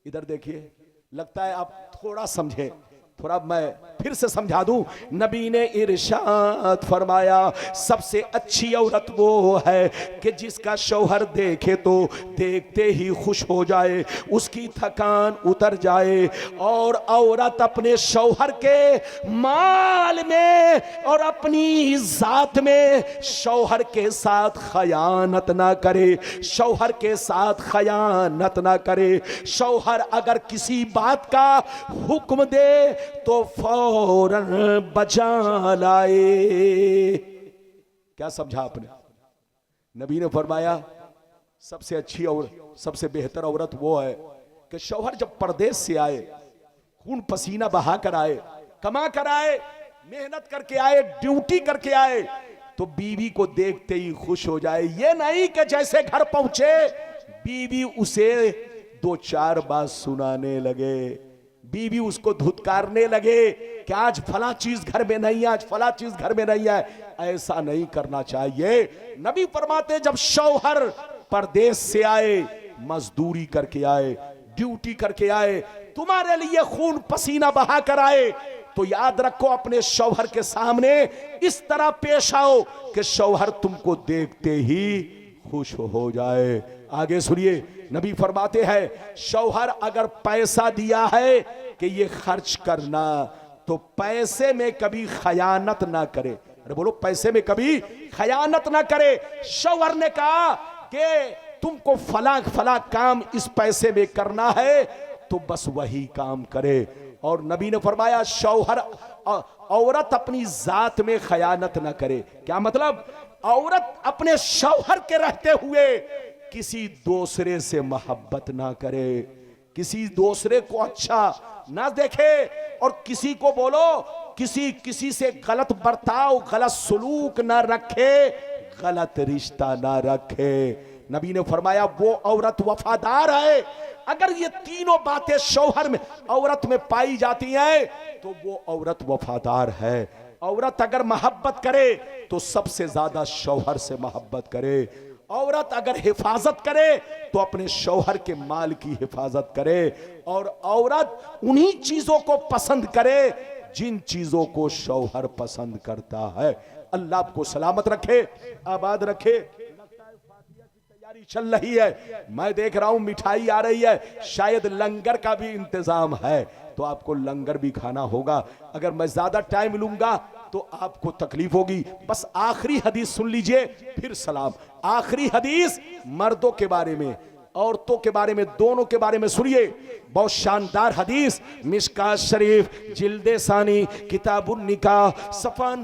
इधर देखिए, लगता है आप थोड़ा समझे, थोड़ा मैं फिर से समझा दूं। नबी ने इरशाद फरमाया सबसे अच्छी औरत वो है कि जिसका शौहर देखे तो देखते ही खुश हो जाए, उसकी थकान उतर जाए, और औरत अपने शौहर के माल में और अपनी जात में शौहर के साथ खयानत ना करे, शौहर के साथ खयानत ना करे। शौहर अगर किसी बात का हुक्म दे तो फौरन बजा लाए। क्या समझा आपने? नबी ने फरमाया सबसे अच्छी और सबसे बेहतर औरत वो है कि शौहर जब परदेश से आए, खून पसीना बहा कर आए, कमा कर आए, मेहनत करके आए, ड्यूटी करके आए, तो बीवी को देखते ही खुश हो जाए। ये नहीं कि जैसे घर पहुंचे बीवी उसे दो चार बात सुनाने लगे, बीवी उसको धुतकारने लगे कि आज फला चीज घर में नहीं है, आज फला चीज घर में नहीं है। ऐसा नहीं करना चाहिए। नबी फरमाते जब शौहर परदेश से आए, मजदूरी करके आए, ड्यूटी करके आए, तुम्हारे लिए खून पसीना बहा कर आए, तो याद रखो अपने शौहर के सामने इस तरह पेश आओ कि शौहर तुमको देखते ही खुश हो जाए। आगे सुनिए, नबी फरमाते हैं शौहर अगर पैसा दिया है कि ये खर्च करना, तो पैसे में कभी खयानत ना करे। अरे बोलो, पैसे में कभी खयानत ना करे। शौहर ने कहा कि तुमको फला फला काम इस पैसे में करना है तो बस वही काम करे। और नबी ने फरमाया शौहर औरत अपनी जात में खयानत ना करे। क्या मतलब? औरत अपने शौहर के रहते हुए किसी दूसरे से मोहब्बत ना करे, किसी दूसरे को अच्छा ना देखे, और किसी को बोलो किसी से गलत बर्ताव, गलत सुलूक ना रखे, गलत रिश्ता ना रखे। नबी ने फरमाया वो औरत वफादार है। अगर ये तीनों बातें शौहर में, औरत में पाई जाती हैं तो वो औरत वफादार है। औरत अगर मोहब्बत करे तो सबसे ज्यादा शौहर से मोहब्बत करे। औरत अगर हिफाजत करे तो अपने शौहर के माल की हिफाजत करे, और औरत उन्हीं चीजों को पसंद करे जिन चीजों को शौहर पसंद करता है। अल्लाह आपको सलामत रखे, आबाद रखे। तैयारी चल रही है, मैं देख रहा हूं मिठाई आ रही है, शायद लंगर का भी इंतजाम है, तो आपको लंगर भी खाना होगा। अगर मैं ज्यादा टाइम लूंगा तो आपको तकलीफ होगी। बस आखिरी हदीस सुन लीजिए फिर सलाम। आखिरी हदीस मर्दों के बारे में, औरतों के बारे में, दोनों के बारे में सुनिए। बहुत शानदार हदीस, मिशकात शरीफ जिल्दे सानी किताबुन निकाह सफा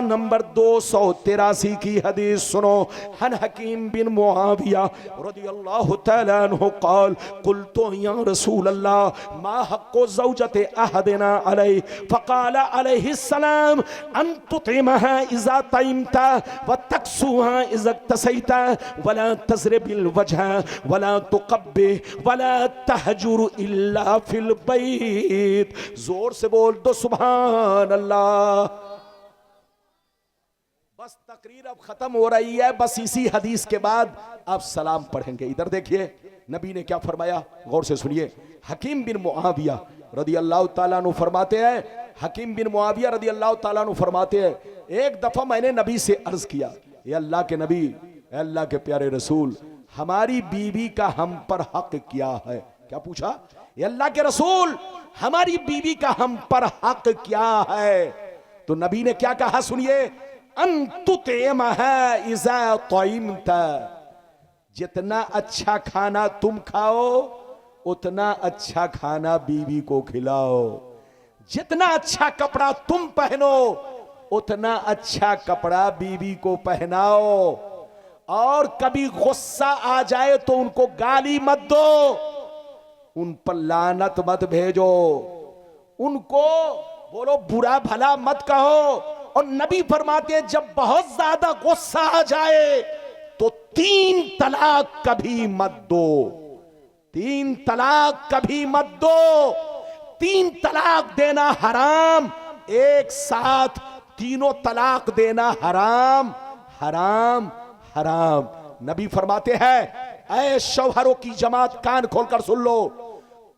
नंबर 283 की हदीस सुनो। हन हकीम बिन मुआविया रदियल्लाहु तआला अन्हु क़ाल क़ुल्तु या रसूल अल्लाह मा हक़्क़ु ज़ौजति अहदिना अलैहि फ़क़ाल अलैहि सलाम अन तुतिमहा इज़ा तइमता व तक्सुहा इज़ा तसैता वला तज़रिबिल वजह वला तुक़ब्बि वला तहजुर इल्ला फिल बैत। जोर से बोल दो सुभान अल्लाह। बस तकरीर अब खत्म हो रही है, बस इसी हदीस के बाद आप सलाम पढ़ेंगे। इधर देखिए नबी ने क्या फरमाया, गौर से सुनिए। हकीम बिन मुआविया रदियल्लाहु ताला अन्हु फरमाते हैं, हकीम बिन मुआविया रदियल्लाहु ताला अन्हु फरमाते हैं, एक दफा मैंने नबी से अर्ज किया, ये अल्लाह के नबी, अल्लाह के प्यारे रसूल, हमारी बीवी का हम पर हक क्या है? क्या पूछा? ये अल्लाह के रसूल, हमारी बीवी का हम पर हक क्या है? तो नबी ने क्या कहा सुनिए, अंतुतेम है इज़ा तइमता, जितना अच्छा खाना तुम खाओ उतना अच्छा खाना बीवी को खिलाओ, जितना अच्छा कपड़ा तुम पहनो उतना अच्छा कपड़ा बीवी को पहनाओ, और कभी गुस्सा आ जाए तो उनको गाली मत दो, उन पर लानत मत भेजो, उनको बोलो बुरा भला मत कहो। और नबी फरमाते हैं जब बहुत ज्यादा गुस्सा आ जाए तो 3 तलाक कभी मत दो, 3 तलाक कभी मत दो। 3 तलाक देना हराम, एक साथ तीनों तलाक देना हराम, हराम, हराम। नबी फरमाते हैं ऐ शौहरों की जमात कान खोलकर सुन लो,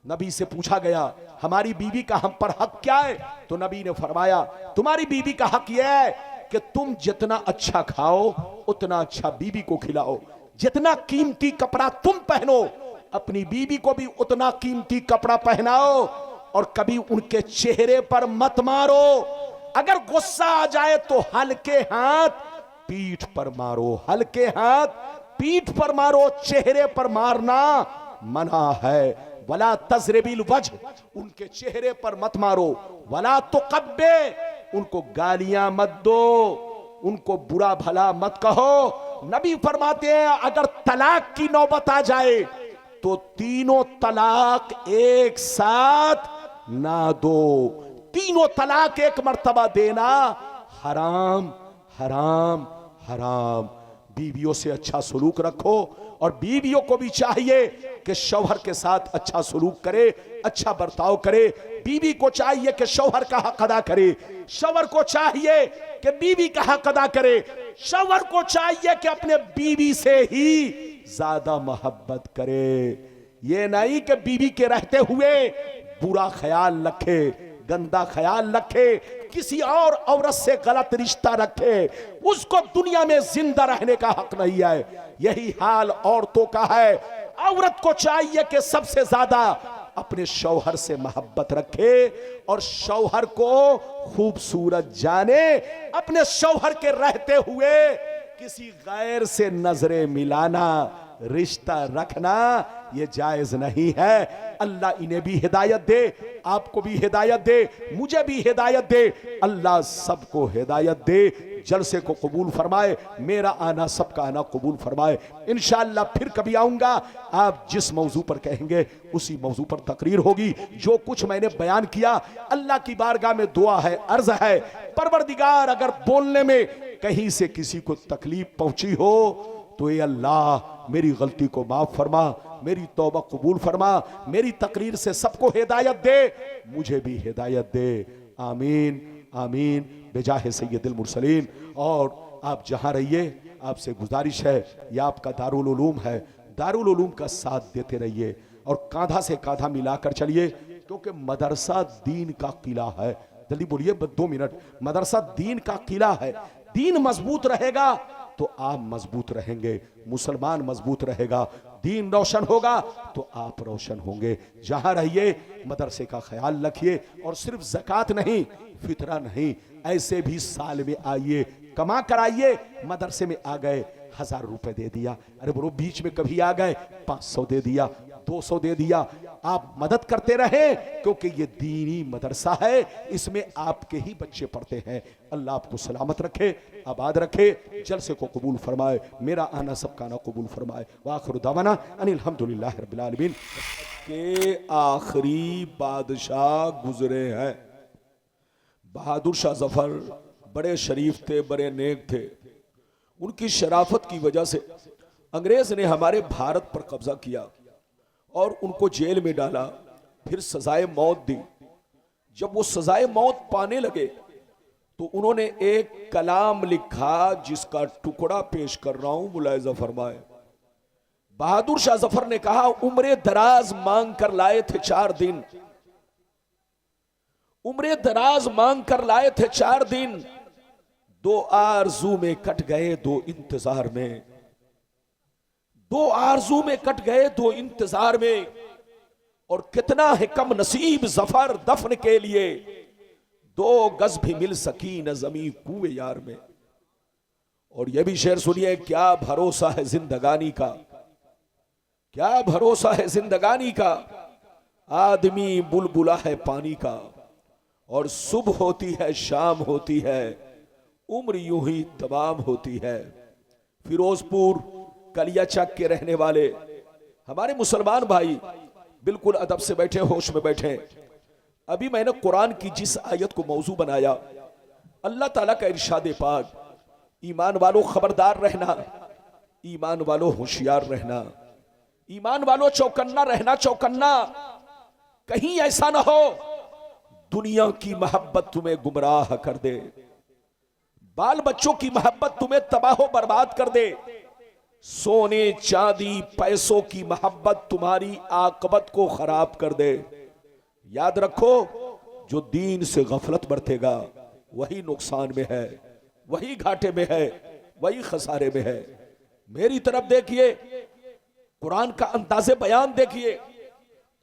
नबी से पूछा गया हमारी बीवी का हम पर हक क्या है, तो नबी ने फरमाया तुम्हारी बीवी का हक यह है कि तुम जितना अच्छा खाओ उतना अच्छा बीवी को खिलाओ, जितना कीमती कपड़ा तुम पहनो अपनी बीवी को भी उतना कीमती कपड़ा पहनाओ, और कभी उनके चेहरे पर मत मारो। अगर गुस्सा आ जाए तो हल्के हाथ पीठ पर मारो, हल्के हाथ पीठ पर मारो, चेहरे पर मारना मना है। वला तजरिबिल वजह, उनके चेहरे पर मत मारो। वला तो कब्बे, उनको गालियां मत दो, उनको बुरा भला मत कहो। नबी फरमाते हैं अगर तलाक की नौबत आ जाए तो तीनों तलाक एक साथ ना दो, तीनों तलाक एक मर्तबा देना हराम, हराम, हराम। बीवियों से अच्छा सलूक रखो, और बीवियों को भी चाहिए कि शौहर के साथ अच्छा सलूक करे, अच्छा बर्ताव करे। बीवी को चाहिए कि शौहर का हक अदा करे, शौहर को चाहिए कि बीवी का हक अदा करे, शौहर को चाहिए कि अपने बीवी से ही ज्यादा मोहब्बत करे। ये नहीं कि बीवी के रहते हुए बुरा ख्याल रखे, गंदा ख्याल रखे, किसी और औरत से गलत रिश्ता रखे, उसको दुनिया में जिंदा रहने का हक नहीं है। यही हाल औरतों का है। औरत को चाहिए कि सबसे ज्यादा अपने शौहर से मोहब्बत रखे और शौहर को खूबसूरत जाने। अपने शौहर के रहते हुए किसी गैर से नजरें मिलाना, रिश्ता रखना ये जायज नहीं है। अल्लाह इन्हें भी हिदायत दे, आपको भी हिदायत दे, मुझे भी हिदायत दे, अल्लाह सबको हिदायत दे, जलसे को कबूल फरमाए, मेरा आना सबका आना कबूल फरमाए। इंशाअल्लाह फिर कभी आऊंगा, आप जिस मौजू पर कहेंगे उसी मौजू पर तकरीर होगी। जो कुछ मैंने बयान किया अल्लाह की बारगाह में दुआ है, अर्ज है, परवरदिगार अगर बोलने में कहीं से किसी को तकलीफ पहुंची हो तो ये अल्लाह मेरी गलती को माफ फरमा, मेरी तौबा कबूल फरमा, मेरी तकरीर से सबको हिदायत दे, मुझे भी हिदायत दे। आमीन, आमीन, बेजाहे सैयदुल मुरसलीन। और आप जहां रहिए आपसे गुजारिश है, यह आपका दारुल उलूम है, दारुल उलूम का साथ देते रहिए और कांधा से कांधा मिलाकर चलिए, क्योंकि मदरसा दीन का किला है। जल्दी बोलिए, 2 मिनट। मदरसा दीन का किला है। दीन मजबूत रहेगा तो आप मजबूत रहेंगे, मुसलमान मजबूत रहेगा, दीन रोशन होगा तो आप रोशन होंगे। जहां रहिए मदरसे का ख्याल रखिए, और सिर्फ ज़कात नहीं, फितरा नहीं, ऐसे भी साल में आइए, कमा कर आइए। मदरसे में आ गए 1000 रुपए दे दिया, अरे बोलो बीच में कभी आ गए 500 दे दिया, 200 दे दिया, आप मदद करते रहे, क्योंकि ये दीनी मदरसा है, इसमें आपके ही बच्चे पढ़ते हैं। अल्लाह आपको सलामत रखे, आबाद रखे, जलसे को कबूल फरमाए, मेरा आना सबका आना कबूल फरमाए। वाखिर दावाना अनिल हम्दुलिल्लाहि रब्बिल आलमीन। के आखिरी बादशाह गुजरे हैं। बहादुर शाह जफर बड़े शरीफ थे, बड़े नेक थे। उनकी शराफत की वजह से अंग्रेज ने हमारे भारत पर कब्जा किया और उनको जेल में डाला, फिर सजाए मौत दी। जब वो सजाए मौत पाने लगे तो उन्होंने एक कलाम लिखा जिसका टुकड़ा पेश कर रहा हूं, मुलाहिजा फरमाए। बहादुर शाह जफर ने कहा, उम्रे दराज मांग कर लाए थे 4 दिन, उम्रे दराज मांग कर लाए थे 4 दिन, 2 आरजू में कट गए 2 इंतजार में, 2 आरजू में कट गए 2 इंतजार में। और कितना है कम नसीब जफर दफन के लिए, 2 गज भी मिल सकी न जमी कुए यार में। और यह भी शेर सुनिए, क्या भरोसा है जिंदगानी का, क्या भरोसा है जिंदगानी का, आदमी बुलबुला है पानी का, और सुबह होती है शाम होती है, उम्र यूं ही तमाम होती है। फिरोजपुर कलियाचक के रहने वाले हमारे मुसलमान भाई बिल्कुल अदब से बैठे, होश में बैठे। अभी मैंने कुरान की जिस आयत को मौजू बनाया, अल्लाह ताला का इरशाद पाक, ईमान वालों खबरदार रहना, ईमान वालों होशियार रहना, ईमान वालों चौकन्ना रहना, चौकन्ना। कहीं ऐसा ना हो दुनिया की मोहब्बत तुम्हें गुमराह कर दे, बाल बच्चों की मोहब्बत तुम्हें तबाह बर्बाद कर दे, सोने चांदी पैसों की मोहब्बत तुम्हारी आकबत को खराब कर दे। याद रखो, जो दीन से गफलत बरतेगा वही नुकसान में है, वही घाटे में है, वही खसारे में है। मेरी तरफ देखिए, कुरान का अंदाज़े बयान देखिए।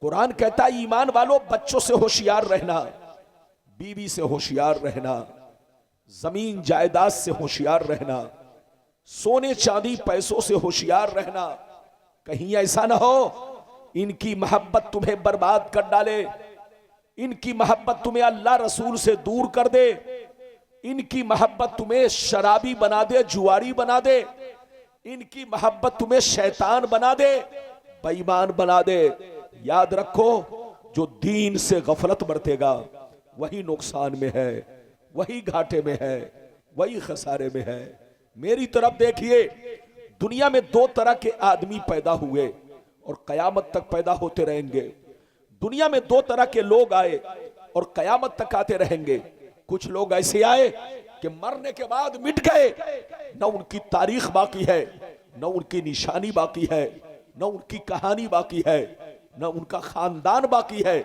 कुरान कहता है ईमान वालों बच्चों से होशियार रहना, बीवी से होशियार रहना, जमीन जायदाद से होशियार रहना, सोने चांदी पैसों से होशियार रहना। कहीं ऐसा ना हो इनकी मोहब्बत तुम्हें बर्बाद कर डाले, इनकी मोहब्बत तुम्हें अल्लाह रसूल से दूर कर दे, इनकी मोहब्बत तुम्हें शराबी बना दे, जुआरी बना दे, इनकी मोहब्बत तुम्हें शैतान बना दे, बेईमान बना दे। याद रखो, जो दीन से गफलत बरतेगा वही नुकसान में है, वही घाटे में है, वही खसारे में है। मेरी तरफ देखिए, दुनिया में दो तरह के आदमी पैदा हुए और कयामत तक पैदा होते रहेंगे। दुनिया में दो तरह के लोग आए और कयामत तक आते रहेंगे। कुछ लोग ऐसे आए कि मरने के बाद मिट गए, न उनकी तारीख बाकी है, न उनकी निशानी बाकी है, न उनकी कहानी बाकी है, न उनका खानदान बाकी है,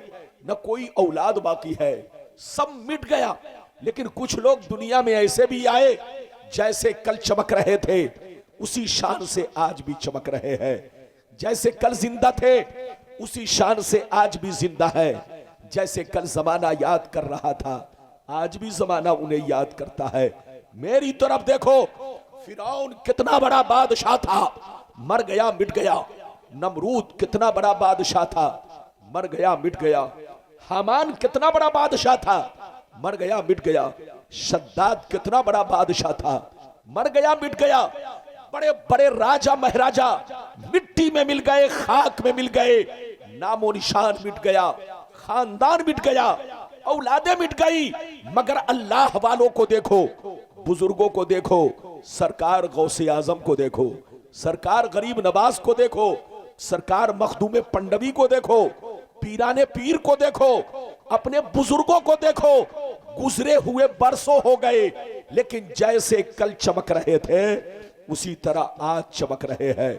न कोई औलाद बाकी है, सब मिट गया। लेकिन कुछ लोग दुनिया में ऐसे भी आए जैसे कल चमक रहे थे उसी शान से आज भी चमक रहे हैं, जैसे कल जिंदा थे उसी शान से आज भी जिंदा है, जैसे कल जमाना याद कर रहा था आज भी जमाना उन्हें याद करता है। मेरी तरफ देखो, फिरौन कितना बड़ा बादशाह था, मर गया मिट गया। नमरूद कितना बड़ा बादशाह था, मर गया मिट गया। हामान कितना बड़ा बादशाह था, मर गया मिट गया। शद्दाद कितना बड़ा बादशाह था, मर गया मिट गया। बड़े बड़े राजा महाराजा मिट्टी में मिल गए, खाक में मिल गए, नामो निशान मिट गया, खानदान मिट गया, औलादे मिट गई। मगर अल्लाह वालों को देखो, बुजुर्गों को देखो, सरकार गौसे आजम को देखो, सरकार गरीब नवाज को देखो, सरकार मखदूम पंडवी को देखो, पीराने पीर को देखो, अपने बुजुर्गों को देखो। गुजरे हुए बरसों हो गए, लेकिन जैसे कल चमक रहे थे उसी तरह आज चमक रहे हैं।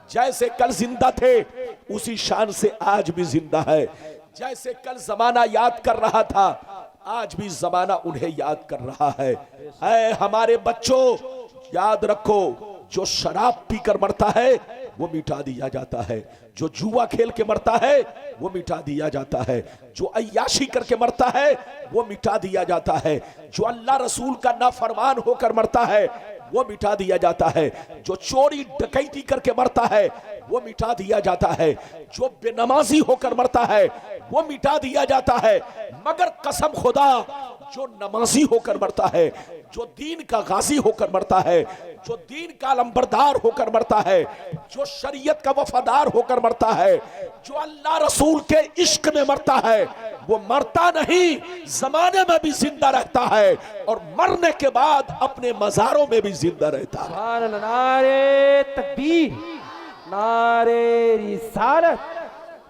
जैसे कल जिंदा थे उसी शान से आज भी जिंदा है। जैसे कल जमाना याद कर रहा था आज भी जमाना उन्हें याद कर रहा है। ऐ हमारे बच्चों, याद रखो, जो शराब पीकर मरता है वो मिटा दिया जाता है, जो जुआ खेल के मरता है वो मिटा दिया जाता है, जो अय्याशी करके मरता है वो मिटा दिया जाता है, जो अल्लाह रसूल का नाफरमान होकर मरता है वो मिटा दिया जाता है, जो चोरी डकैती करके मरता है वो मिटा दिया जाता है, जो बेनमाजी होकर मरता है वो मिटा दिया जाता है। मगर कसम खुदा, जो नमाजी होकर मरता है, जो दीन का गाजी होकर मरता है, जो दीन का अलंबरदार होकर मरता है, जो शरीयत का वफादार होकर मरता है, जो अल्लाह रसूल के इश्क में मरता है, वो मरता नहीं, जमाने में भी जिंदा रहता है और मरने के बाद अपने मजारों में भी जिंदा रहता है। नारे तकबीर, नारे रिसालत,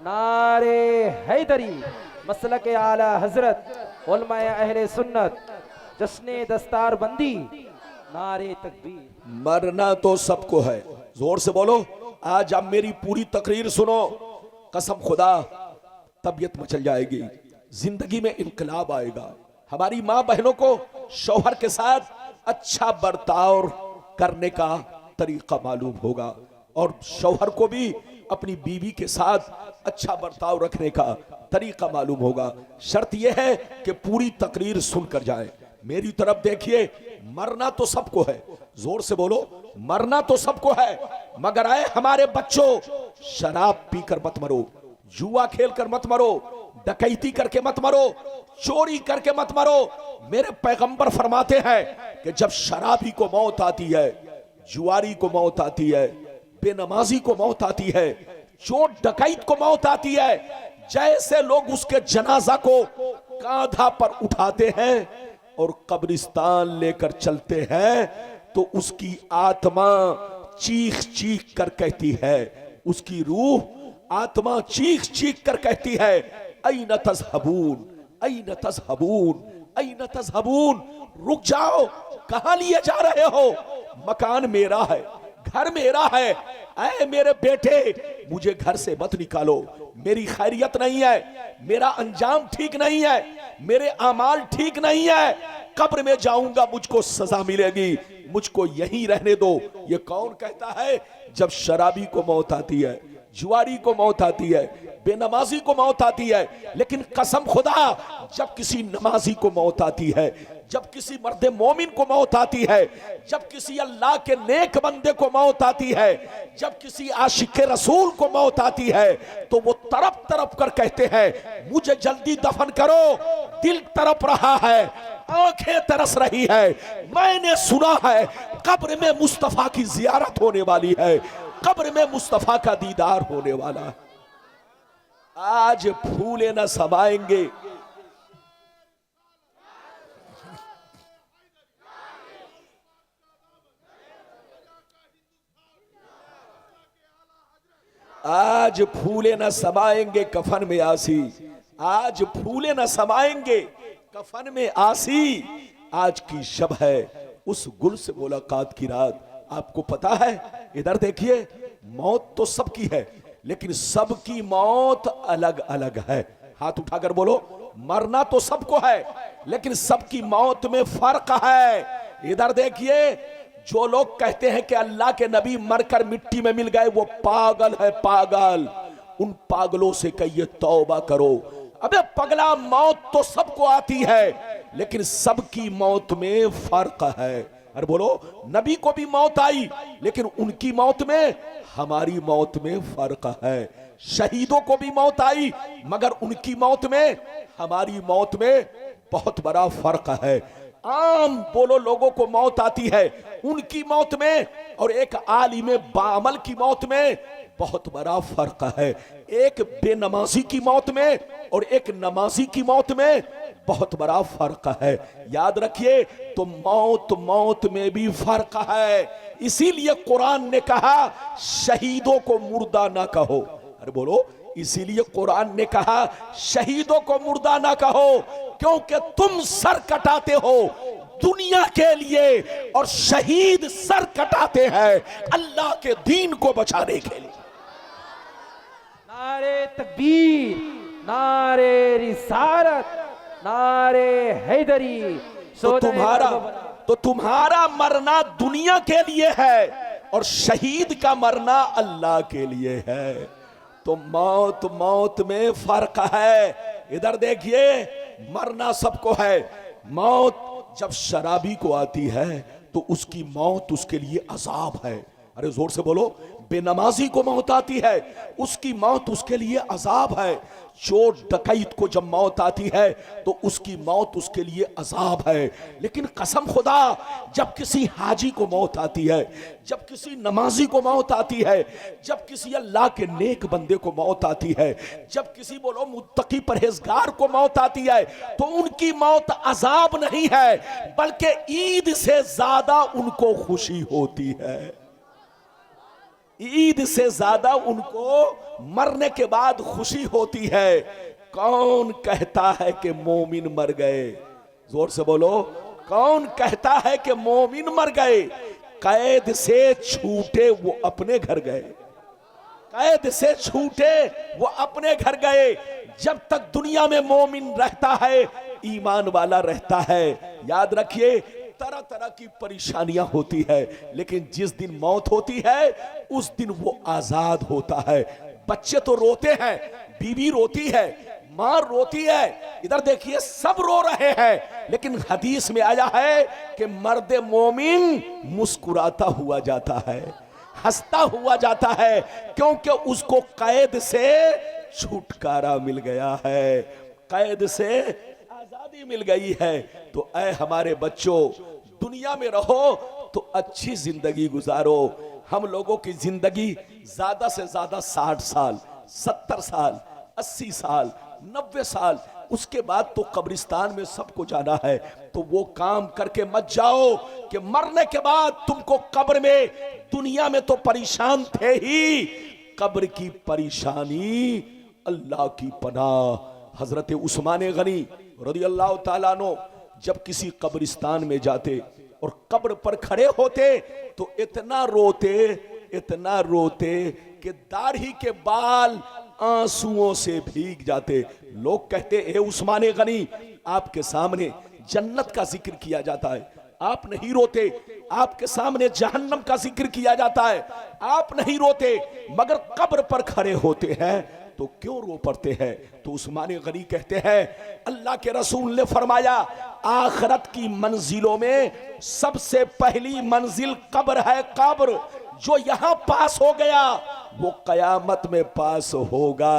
नारे हैदरी, मसलक आला हजरत, उलमाए अहले सुन्नत, जश्ने दस्तार बंदी, नारे तकबीर। मरना तो सबको है, जोर से बोलो। आज आप मेरी पूरी तकरीर सुनो, कसम खुदा तबीयत मचल जाएगी, जिंदगी में इनकलाब आएगा। हमारी माँ बहनों को शौहर के साथ अच्छा बर्ताव करने का तरीका मालूम होगा और शौहर को भी अपनी बीवी के साथ अच्छा बर्ताव रखने का तरीका मालूम होगा। शर्त यह है कि पूरी तकरीर सुनकर जाए। मेरी तरफ देखिए, मरना तो सबको है, जोर से बोलो, मरना तो सबको है, मगर आए हमारे बच्चों, शराब पीकर मत मरो, जुआ खेलकर मत मरो, डकैती करके मत मरो, चोरी करके मत मरो। मेरे पैगंबर फरमाते हैं कि जब शराबी को मौत आती है, जुआरी को मौत आती है, बेनमाजी को मौत आती है, चोर डकैत को मौत आती है, जैसे लोग उसके जनाजा को कांधा पर उठाते हैं और कब्रिस्तान लेकर चलते हैं, तो उसकी आत्मा चीख चीख कर कहती है, उसकी रूह आत्मा चीख चीख कर कहती है, ऐन तज़हबून, ऐन तज़हबून, ऐन तज़हबून। रुक जाओ, कहां लिए जा रहे हो? मकान मेरा है, घर मेरा है, ऐ मेरे बेटे मुझे घर से मत निकालो, मेरी खैरियत नहीं है, मेरा अंजाम ठीक नहीं है, मेरे अमाल ठीक नहीं है, कब्र में जाऊंगा मुझको सजा मिलेगी, मुझको यहीं रहने दो। ये कौन कहता है? जब शराबी को मौत आती है, जुआरी को मौत आती है, बेनमाजी को मौत आती है, लेकिन कसम खुदा जब किसी नमाजी को मौत आती है, जब किसी मर्दे मोमिन को मौत आती है, जब किसी अल्लाह के नेक बंदे को मौत आती है, जब किसी आशिक रसूल को मौत आती है, तो वो तरफ तरफ कर कहते हैं मुझे जल्दी दफन करो, दिल तरफ रहा है, आंखें तरस रही है, मैंने सुना है कब्र में मुस्तफा की जियारत होने वाली है, कब्र में मुस्तफा का दीदार होने वाला है। आज फूले न समाएंगे, आज फूले न समाएंगे कफन में आसी, आज फूले न समाएंगे कफन में आसी, आज की शब है उस गुल से मुलाकात की रात। आपको पता है, इधर देखिए, मौत तो सबकी है, लेकिन सबकी मौत अलग अलग है। हाथ उठाकर बोलो, मरना तो सबको है, लेकिन सबकी मौत में फर्क है। इधर देखिए, जो लोग कहते हैं कि अल्लाह के नबी मरकर मिट्टी में मिल गए, वो पागल है, पागल। उन पागलों से कहिए तौबा करो। अबे पगला, मौत तो सबको आती है, लेकिन सबकी मौत में फर्क है। अरे बोलो, नबी को भी मौत आई, लेकिन उनकी मौत में हमारी मौत में फर्क है। शहीदों को भी मौत आई, मगर उनकी मौत में हमारी मौत में बहुत बड़ा फर्क है। आम बोलो लोगों को मौत आती है, उनकी मौत में और एक आलिम बाअमल की मौत में बहुत बड़ा फर्क है। एक बेनमाजी की मौत में और एक नमाजी की मौत में बहुत बड़ा फर्क है। याद रखिए, तो मौत मौत में भी फर्क है। इसीलिए कुरान ने कहा शहीदों को मुर्दा ना कहो। अरे बोलो, इसीलिए कुरान ने कहा शहीदों को मुर्दा ना कहो, क्योंकि तुम सर कटाते हो दुनिया के लिए और शहीद सर कटाते हैं अल्लाह के दीन को बचाने के लिए। नारे तकबीर, नारे रिसालत, नारे हैदरी। तो तुम्हारा मरना दुनिया के लिए है और शहीद का मरना अल्लाह के लिए है। तो मौत मौत में फर्क है। इधर देखिए, मरना सबको है। मौत जब शराबी को आती है तो उसकी मौत उसके लिए अजाब है। अरे जोर से बोलो, बेनमाजी को मौत आती है, उसकी मौत उसके लिए अजाब है। चोर डकैत को जब मौत आती है तो उसकी मौत उसके लिए अजाब है। लेकिन कसम खुदा, जब किसी हाजी को मौत आती है, जब किसी नमाजी को मौत आती है, जब किसी अल्लाह के नेक बंदे को मौत आती है, जब किसी बोलो मुत्तकी परहेजगार को मौत आती है, तो उनकी मौत अजाब नहीं है, बल्कि ईद से ज्यादा उनको खुशी होती है। ईद से ज्यादा उनको मरने के बाद खुशी होती है। कौन कहता है कि मोमिन मर गए? जोर से बोलो, कौन कहता है कि मोमिन मर गए? कैद से छूटे वो अपने घर गए, कैद से छूटे वो अपने घर गए। जब तक दुनिया में मोमिन रहता है, ईमान वाला रहता है। याद रखिए, तरह तरह की परेशानियां होती है, लेकिन जिस दिन मौत होती है उस दिन वो आजाद होता है। बच्चे तो रोते हैं, बीवी रोती है, मां रोती है, इधर देखिए सब रो रहे हैं, लेकिन हदीस में आया है कि मर्द मोमिन मुस्कुराता हुआ जाता है, हंसता हुआ जाता है, क्योंकि उसको कैद से छुटकारा मिल गया है, कैद से आजादी मिल गई है। तो ऐ हमारे बच्चों, दुनिया में रहो तो अच्छी जिंदगी गुजारो। हम लोगों की जिंदगी ज्यादा से ज्यादा 60 साल, 70 साल, 80 साल, 90 साल, उसके बाद तो कब्रिस्तान में सबको जाना है। तो वो काम करके मत जाओ कि मरने के बाद तुमको कब्र में, दुनिया में तो परेशान थे ही, कब्र की परेशानी अल्लाह की पनाह। हजरत उस्मान गनी रज़ी अल्लाह ताला अन्हु जब किसी कब्रिस्तान में जाते और कब्र पर खड़े होते तो इतना रोते कि दाढ़ी के बाल आंसुओं से भीग जाते। लोग कहते, ए उस्मान गनी, आपके सामने जन्नत का जिक्र किया जाता है, आप नहीं रोते। आपके सामने जहन्नम का जिक्र किया जाता है, आप नहीं रोते, मगर कब्र पर खड़े होते हैं तो क्यों रो पड़ते हैं? तो उस्मान गनी कहते हैं, अल्लाह के रसूल ने फरमाया, आखिरत की मंजिलों में सबसे पहली मंजिल कब्र है। कब्र जो यहां पास हो गया वो कयामत में पास होगा,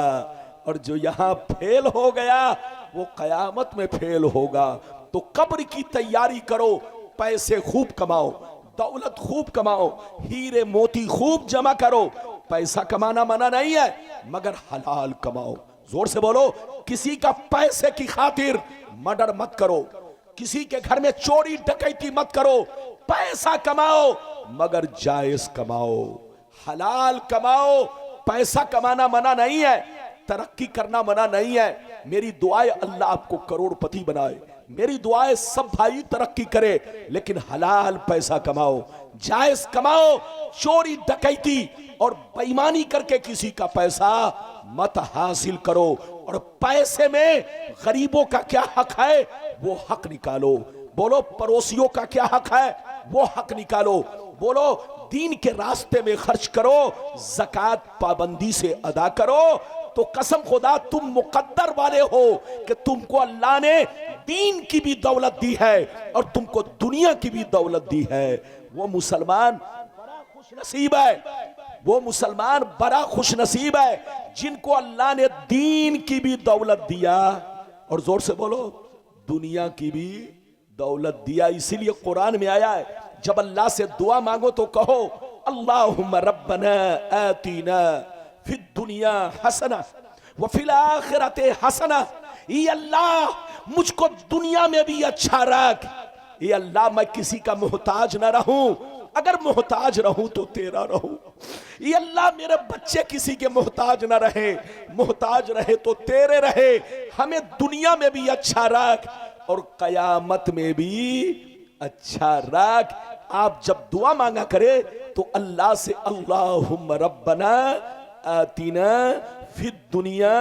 और जो यहां फेल हो गया वो कयामत में फेल होगा। तो कब्र की तैयारी करो, पैसे खूब कमाओ, दौलत खूब कमाओ, हीरे मोती खूब जमा करो। पैसा कमाना मना नहीं है, मगर हलाल कमाओ। जोर से बोलो, किसी का पैसे की खातिर मर्डर मत करो, किसी के घर में चोरी डकैती मत करो। पैसा कमाओ मगर जायज कमाओ, हलाल कमाओ। पैसा कमाना मना नहीं है, तरक्की करना मना नहीं है। मेरी दुआएं अल्लाह आपको करोड़पति बनाए, मेरी दुआएं सब भाई तरक्की करे, लेकिन हलाल पैसा कमाओ, जायज कमाओ। चोरी डकैती और बेईमानी करके किसी का पैसा मत हासिल करो। और पैसे में गरीबों का क्या हक है वो हक निकालो। बोलो, पड़ोसियों का क्या हक है वो हक निकालो। बोलो, दीन के रास्ते में खर्च करो, ज़कात पाबंदी से अदा करो। तो कसम खुदा तुम मुकद्दर वाले हो कि तुमको अल्लाह ने दीन की भी दौलत दी है और तुमको दुनिया की भी दौलत दी है। वो मुसलमान बड़ा खुश नसीब है, वो मुसलमान बड़ा खुश नसीब है जिनको अल्लाह ने दीन की भी दौलत दिया, और जोर से बोलो, दुनिया की भी दौलत दिया। इसीलिए कुरान में आया है, जब अल्लाह से दुआ मांगो तो कहो, अल्लाहुम्मा रब्बना आतीना फिद दुनिया हसना व फिल आखिरति हसना। ये अल्लाह मुझको दुनिया में भी अच्छा रख। ये अल्लाह मैं किसी का मोहताज ना रहूं, अगर मोहताज रहूं तो तेरा रहूं। ये अल्लाह मेरे बच्चे किसी के मोहताज ना रहे, मोहताज रहे तो तेरे रहे। हमें दुनिया में भी अच्छा रख और कयामत में भी अच्छा रख। आप जब दुआ मांगा करे तो अल्लाह से अल्लाहुम्मा रब्बना आतिना फिद दुनिया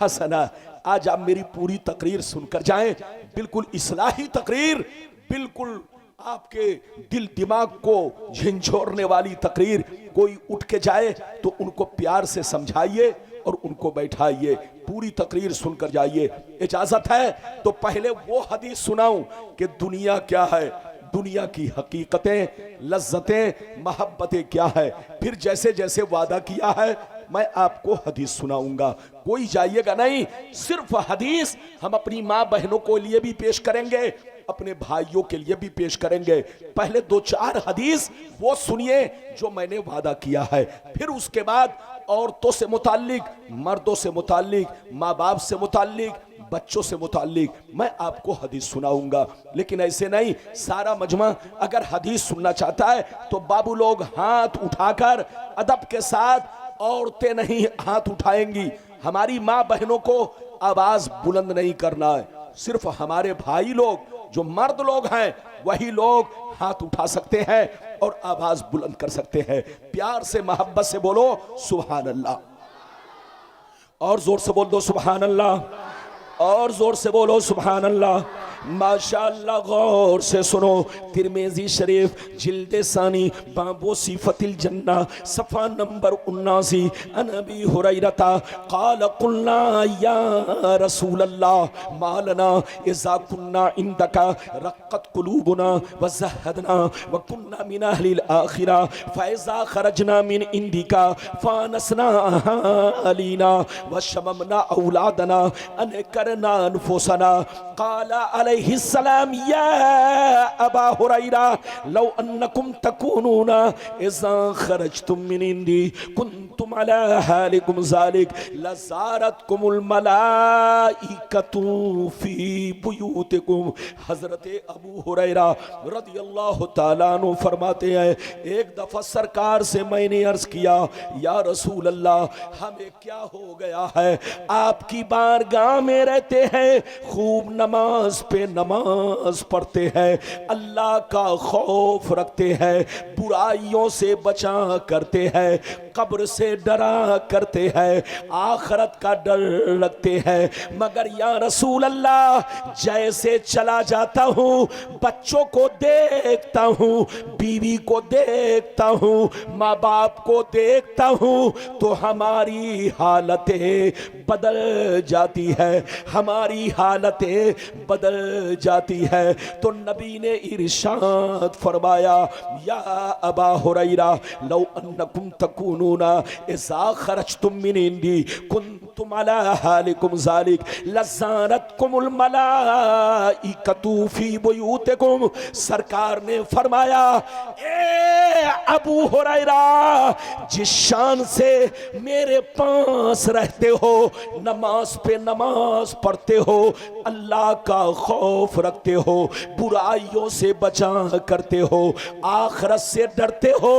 हसना। आज आप मेरी पूरी तकरीर सुनकर जाएं, बिल्कुल इस्लाही तकरीर, बिल्कुल आपके दिल दिमाग को झंझोरने वाली तकरीर। कोई उठ के जाए तो उनको प्यार से समझाइए और उनको बैठाइए, पूरी तकरीर सुनकर जाइए। इजाजत है तो पहले वो हदीस सुनाऊं कि दुनिया क्या है, दुनिया की हकीकतें, लज्जतें, मोहब्बतें क्या है। फिर जैसे जैसे वादा किया है मैं आपको हदीस सुनाऊंगा। कोई जाइएगा नहीं, सिर्फ हदीस हम अपनी माँ बहनों को लिए भी पेश करेंगे, अपने भाइयों के लिए भी पेश करेंगे। पहले 2-4 हदीस वो सुनिए जो मैंने वादा किया है, फिर उसके बाद औरतों से मुताल्लिक, मर्दों से मुताल्लिक, माँ बाप से मुताल्लिक, बच्चों से मुताल्लिक मैं आपको हदीस सुनाऊंगा। लेकिन ऐसे नहीं, सारा मजमा अगर हदीस सुनना चाहता है तो बाबू लोग हाथ उठाकर अदब के साथ, औरतें नहीं हाथ उठाएंगी। हमारी माँ बहनों को आवाज बुलंद नहीं करना है, सिर्फ हमारे भाई लोग जो मर्द लोग हैं वही लोग हाथ उठा सकते हैं और आवाज बुलंद कर सकते हैं। प्यार से मोहब्बत से बोलो सुभान अल्लाह, और जोर से बोल दो सुभान अल्लाह, और जोर से बोलो सुभान अल्लाह। माशाअल्लाह गौर से सुनो, तिरमिज़ी शरीफ जिल्द सानी बाबो सिफतिल जन्ना सफ़ा नंबर 79, अन अबी हुरैरता क़ाल क़ुलना या रसूल अल्लाह मालना इज़ा कुन्ना इंदका रक़्क़त क़ुलूबुना व ज़हदना व कुन्ना मिन अहलिल आखिरा फ़इज़ा खरजना मिन इंदिका फ़ानसना अलीना व शममना औलादना अन करना अनफुसना। क़ाल अलैहिस्सलाम या अबा हुरैरा लौ अन्नकुम तकूनूना इज़ा खरजतुम मिन इंदी कुन्तुम अला हालिकुम ज़ालिक लज़ारतकुमुल मलाइकतु फी बुयूतिकुम। हज़रत अबू हुरैरा रज़ियल्लाहु ताला अन्हु फरमाते हैं, एक दफ़ा सरकार से मैंने अर्ज़ किया, या रसूल अल्लाह हमें क्या हो गया है, आपकी बारगाह में रहते हैं, खूब नमाज पे नमाज पढ़ते हैं, अल्लाह का खौफ रखते हैं, बुराइयों से बचा करते हैं, कब्र से डरा करते हैं, आखरत का डर रखते हैं, मगर या रसूल अल्लाह जैसे चला जाता हूँ, बच्चों को देखता हूँ, बीवी को देखता हूँ, माँ बाप को देखता हूँ, तो हमारी हालतें बदल जाती है, हमारी हालतें बदल जाती है। तो नबी ने इरशाद फरमाया, या अबा हुरैरा लौ अन्नकुम तकूनूना इज़ा खरजतुम मिन इंदी कुन्तुम अला हालिकुम ज़ालिक लज़ारतकुमुल मलाइकतु फी बुयूतिकुम। सरकार ने फरमाया, ए अबू हुरैरा जिस शान से मेरे पास रहते हो, नमाज पे नमाज पढ़ते हो, अल्लाह का खौफ रखते हो, बुराइयों से बचा करते हो, आखिरत से डरते हो,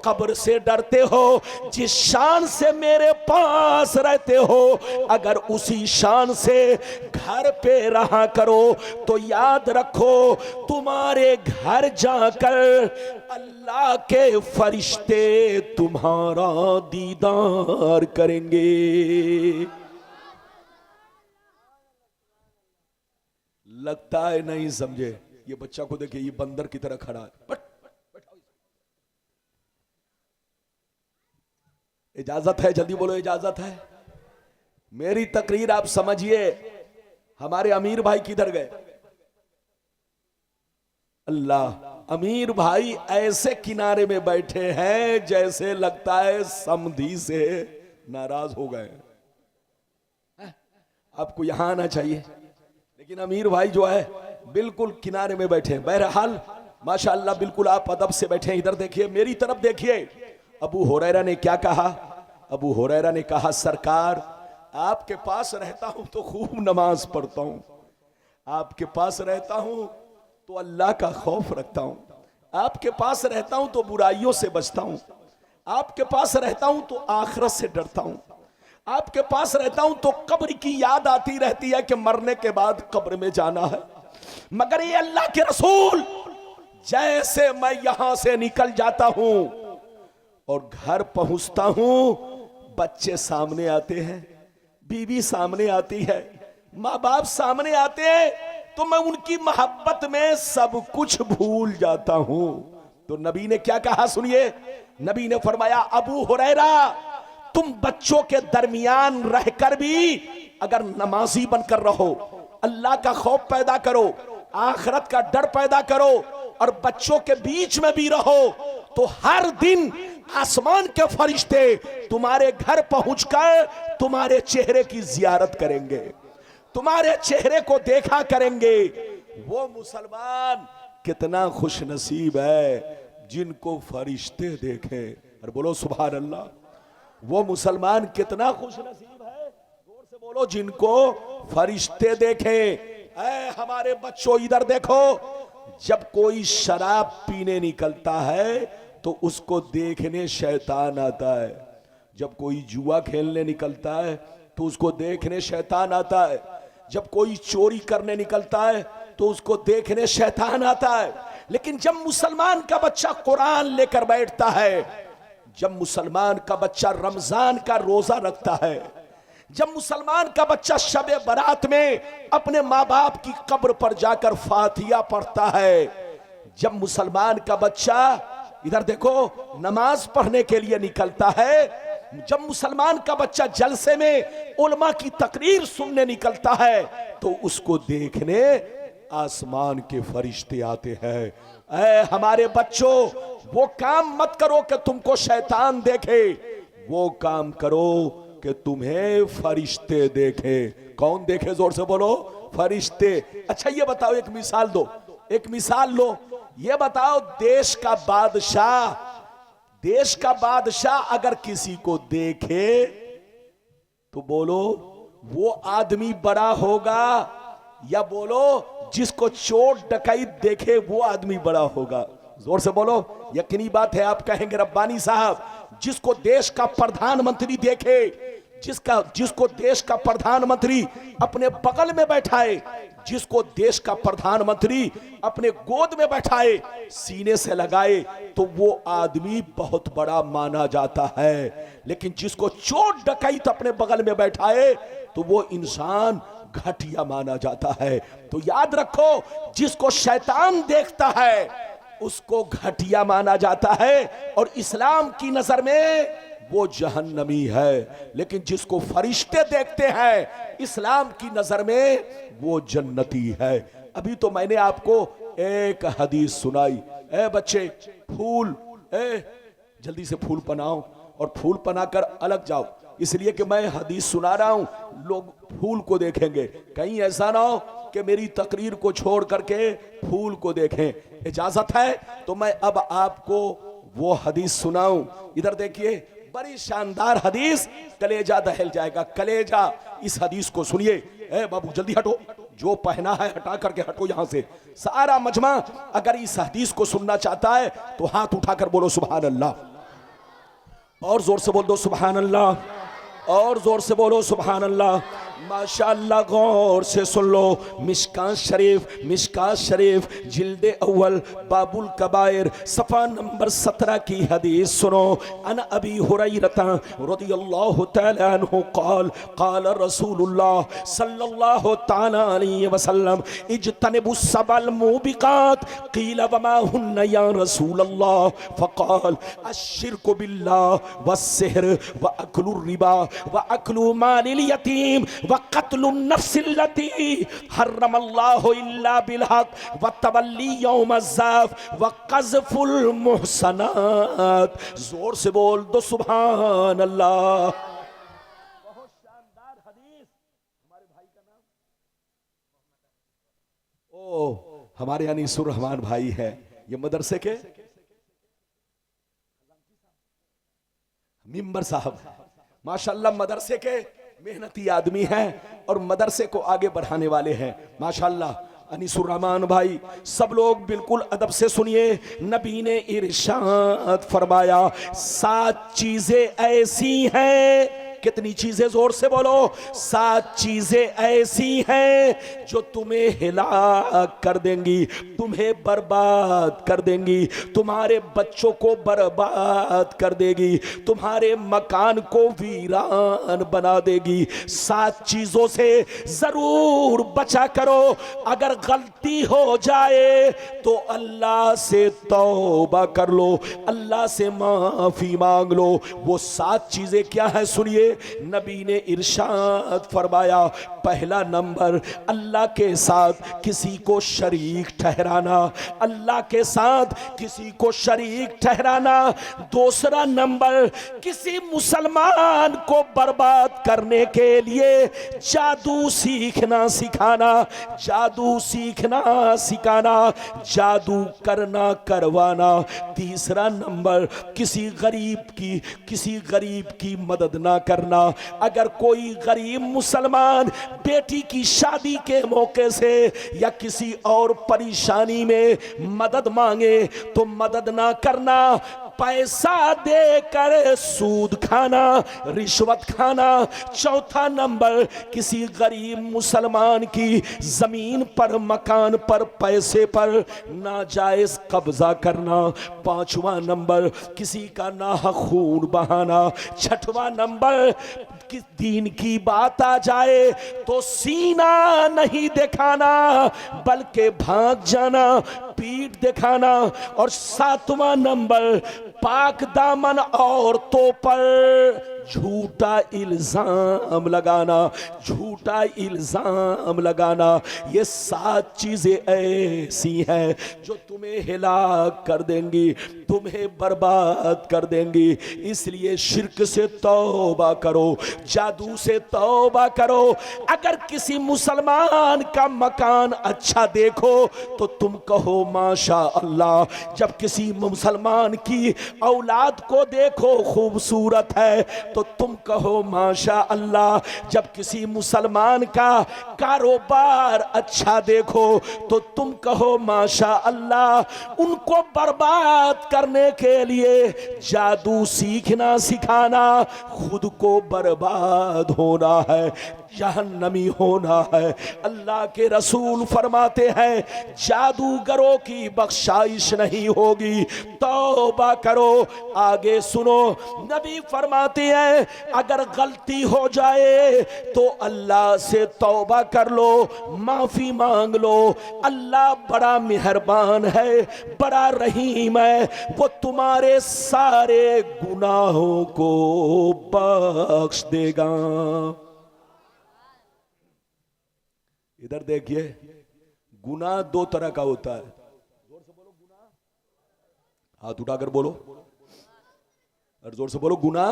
कब्र से डरते हो, जिस शान से मेरे पास रहते हो, अगर उसी शान से घर पे रहा करो तो याद रखो तुम्हारे घर जाकर अल्लाह के फरिश्ते तुम्हारा दीदार करेंगे। लगता है नहीं समझे, ये बच्चा को देखिए, ये बंदर की तरह खड़ा है। इजाजत है, जल्दी बोलो इजाजत है। मेरी तकरीर आप समझिए। हमारे अमीर भाई किधर गए? अल्लाह, अमीर भाई ऐसे किनारे में बैठे हैं जैसे लगता है समधी से नाराज हो गए। आपको यहां आना चाहिए, लेकिन अमीर भाई जो है बिल्कुल किनारे में बैठे। बहरहाल माशाअल्लाह बिल्कुल आप अदब से बैठे। इधर देखिए, मेरी तरफ देखिए। अबू हुरैरा ने क्या कहा? अबू हुरैरा ने कहा, सरकार आपके पास रहता हूं तो खूब नमाज पढ़ता हूं, आपके पास रहता हूं तो अल्लाह का खौफ रखता हूं, आपके पास रहता हूं तो बुराइयों से बचता हूं, आपके पास रहता हूं तो आखिरत से डरता हूं, आपके पास रहता हूं तो कब्र की याद आती रहती है कि मरने के बाद कब्र में जाना है। मगर ये अल्लाह के रसूल, जैसे मैं यहां से निकल जाता हूं और घर पहुंचता हूं, बच्चे सामने आते हैं, बीवी सामने आती है, माँ बाप सामने आते हैं, तो मैं उनकी मोहब्बत में सब कुछ भूल जाता हूं। तो नबी ने क्या कहा सुनिए। नबी ने फरमाया, अबू हुरैरा तुम बच्चों के दरमियान रहकर भी अगर नमाजी बनकर रहो, अल्लाह का खौफ पैदा करो, आखिरत का डर पैदा करो और बच्चों के बीच में भी रहो, तो हर दिन आसमान के फरिश्ते तुम्हारे घर पहुंचकर तुम्हारे चेहरे की जियारत करेंगे, तुम्हारे चेहरे को देखा करेंगे। वो मुसलमान कितना खुश नसीब है जिनको फरिश्ते देखें। और बोलो सुभान अल्लाह। वो मुसलमान कितना खुश नसीब है, जोर से बोलो, जिनको फरिश्ते देखें। ऐ हमारे बच्चों इधर देखो, जब कोई शराब पीने निकलता है तो उसको देखने शैतान आता है, जब कोई जुआ खेलने निकलता है तो उसको देखने शैतान आता है, जब कोई चोरी करने निकलता है तो उसको देखने शैतान आता है। लेकिन जब मुसलमान का बच्चा कुरान लेकर बैठता है, जब मुसलमान का बच्चा रमजान का रोजा रखता है, जब मुसलमान का बच्चा शबे बारात में अपने माँ बाप की कब्र पर जाकर फातिया पढ़ता है, जब मुसलमान का बच्चा इधर देखो नमाज पढ़ने के लिए निकलता है, जब मुसलमान का बच्चा जलसे में उलमा की तकरीर सुनने निकलता है, तो उसको देखने आसमान के फरिश्ते आते हैं। ऐ हमारे बच्चों, वो काम मत करो कि तुमको शैतान देखे, वो काम करो कि तुम्हें फरिश्ते देखे। कौन देखे? जोर से बोलो, फरिश्ते। अच्छा ये बताओ, एक मिसाल दो, एक मिसाल लो, ये बताओ देश का बादशाह अगर किसी को देखे तो बोलो वो आदमी बड़ा होगा, या बोलो जिसको चोर डकैत देखे वो आदमी बड़ा होगा? जोर से बोलो। यकीनी बात है, आप कहेंगे रब्बानी साहब, जिसको देश का प्रधानमंत्री देखे, जिसको देश का प्रधानमंत्री अपने बगल में बैठाए, जिसको देश का प्रधानमंत्री अपने गोद में बैठाए, सीने से लगाए, तो वो आदमी बहुत बड़ा माना जाता है। लेकिन जिसको चोर डकैत अपने बगल में बैठाए तो वो इंसान घटिया माना जाता है। तो याद रखो, जिसको शैतान देखता है उसको घटिया माना जाता है, और इस्लाम की नजर में वो जहन्नमी है। लेकिन जिसको फरिश्ते देखते हैं इस्लाम की नजर में वो जन्नती है। अभी तो मैंने आपको एक हदीस सुनाई। ए बच्चे, फूल, जल्दी से फूल पनाओ और फूल पनाकर अलग जाओ, इसलिए कि मैं हदीस सुना रहा हूं, लोग फूल को देखेंगे। कहीं ऐसा ना हो कि मेरी तकरीर को छोड़ करके फूल को देखें। इजाजत है तो मैं अब आपको वो हदीस सुनाऊं। इधर देखिए, बड़ी शानदार हदीस, कलेजा दहल जाएगा, कलेजा। इस हदीस को सुनिए। ए बाबू जल्दी हटो, जो पहना है हटा करके हटो यहां से। सारा मजमा अगर इस हदीस को सुनना चाहता है तो हाथ उठाकर बोलो सुभान अल्लाह, और जोर से बोल दो सुभान अल्लाह, और जोर से बोलो सुभान अल्लाह। माशाअल्लाह, गौर से सुन लो। मिशकात शरीफ जिल्दे अव्वल बाबुल कबायर सफा नंबर 17 की हदीस सुनो। अन अबी हुरैरता रदियल्लाहु तआला अन्हु क़ाल क़ाल रसूलुल्लाह सल्लल्लाहु तआला अलैहि वसल्लम इज्तनिबुस सबल मुबिकात क़ील वमा हुन्ना या रसूलल्लाह फ़क़ाल अश्शिरकु बिल्लाह वस्सिह्र व अक्लुर रिबा व अक्लु मालिल यतीम व क़त्लुन नफ्सिल्लती हर्रमल्लाहु इल्ला बिलहक़ व तवल्ली यौमज़्ज़ाफ़ व क़ज़्फ़ुल मुहसनात। जोर से बोल दो सुभान अल्लाह। बहुत शानदार हदीस। हमारे भाई का नाम हमारे यानी सुर रहमान भाई है, ये मदरसे के मिंबर साहब, माशाअल्लाह मदरसे के मेहनती आदमी हैं और मदरसे को आगे बढ़ाने वाले हैं माशाअल्लाह। अनीसुर रहमान भाई, सब लोग बिल्कुल अदब से सुनिए। नबी ने इरशाद फरमाया, 7 चीजें ऐसी हैं। कितनी चीजें? जोर से बोलो। 7 चीजें ऐसी हैं जो तुम्हें हिलाक कर देंगी, तुम्हें बर्बाद कर देंगी, तुम्हारे बच्चों को बर्बाद कर देगी, तुम्हारे मकान को वीरान बना देगी। 7 चीजों से जरूर बचा करो। अगर गलती हो जाए तो अल्लाह से तौबा कर लो, अल्लाह से माफी मांग लो। वो 7 चीजें क्या है सुनिए। नबी ने इरशाद फरमाया, पहला नंबर अल्लाह के साथ किसी को शरीक ठहराना, अल्लाह के साथ किसी को शरीक ठहराना। दूसरा नंबर किसी मुसलमान को बर्बाद करने के लिए जादू सीखना सिखाना, जादू सीखना सिखाना, जादू करना करवाना। तीसरा नंबर किसी गरीब की मदद ना करना। अगर कोई गरीब मुसलमान बेटी की शादी के मौके से या किसी और परेशानी में मदद मांगे तो मदद ना करना। पैसा देकर सूद खाना, रिश्वत खाना। चौथा नंबर, किसी गरीब मुसलमान की जमीन पर, मकान पर, पैसे पर नाजायज कब्जा करना। पांचवा नंबर, किसी का नाहक खून बहाना। छठवां नंबर, कि दीन की बात आ जाए तो सीना नहीं दिखाना बल्कि भाग जाना, पीठ दिखाना। और सातवां नंबर, पाक दामन औरतों पर झूठा इल्जाम लगाना, झूठा इल्जाम लगाना। ये 7 चीजें ऐसी हैं जो तुम्हें हिलाक कर देंगी, तुम्हें बर्बाद कर देंगी। इसलिए शिर्क से तौबा करो, जादू से तौबा करो। अगर किसी मुसलमान का मकान अच्छा देखो तो तुम कहो माशा अल्लाह। जब किसी मुसलमान की औलाद को देखो खूबसूरत है तो तुम कहो माशा अल्लाह। जब किसी मुसलमान का कारोबार अच्छा देखो तो तुम कहो माशा अल्लाह। उनको बर्बाद करने के लिए जादू सीखना सिखाना, खुद को बर्बाद होना है, जहन्नमी होना है। अल्लाह के रसूल फरमाते हैं जादूगरों की बख्शाइश नहीं होगी, तौबा करो। आगे सुनो, नबी फरमाते हैं अगर गलती हो जाए तो अल्लाह से तौबा कर लो, माफी मांग लो। अल्लाह बड़ा मेहरबान है, बड़ा रहीम है, वो तुम्हारे सारे गुनाहों को बख्श देगा। इधर देखिए, गुनाह 2 तरह का होता है। जोर से बोलो गुनाह, हाथ उठाकर बोलो और जोर से बोलो गुनाह।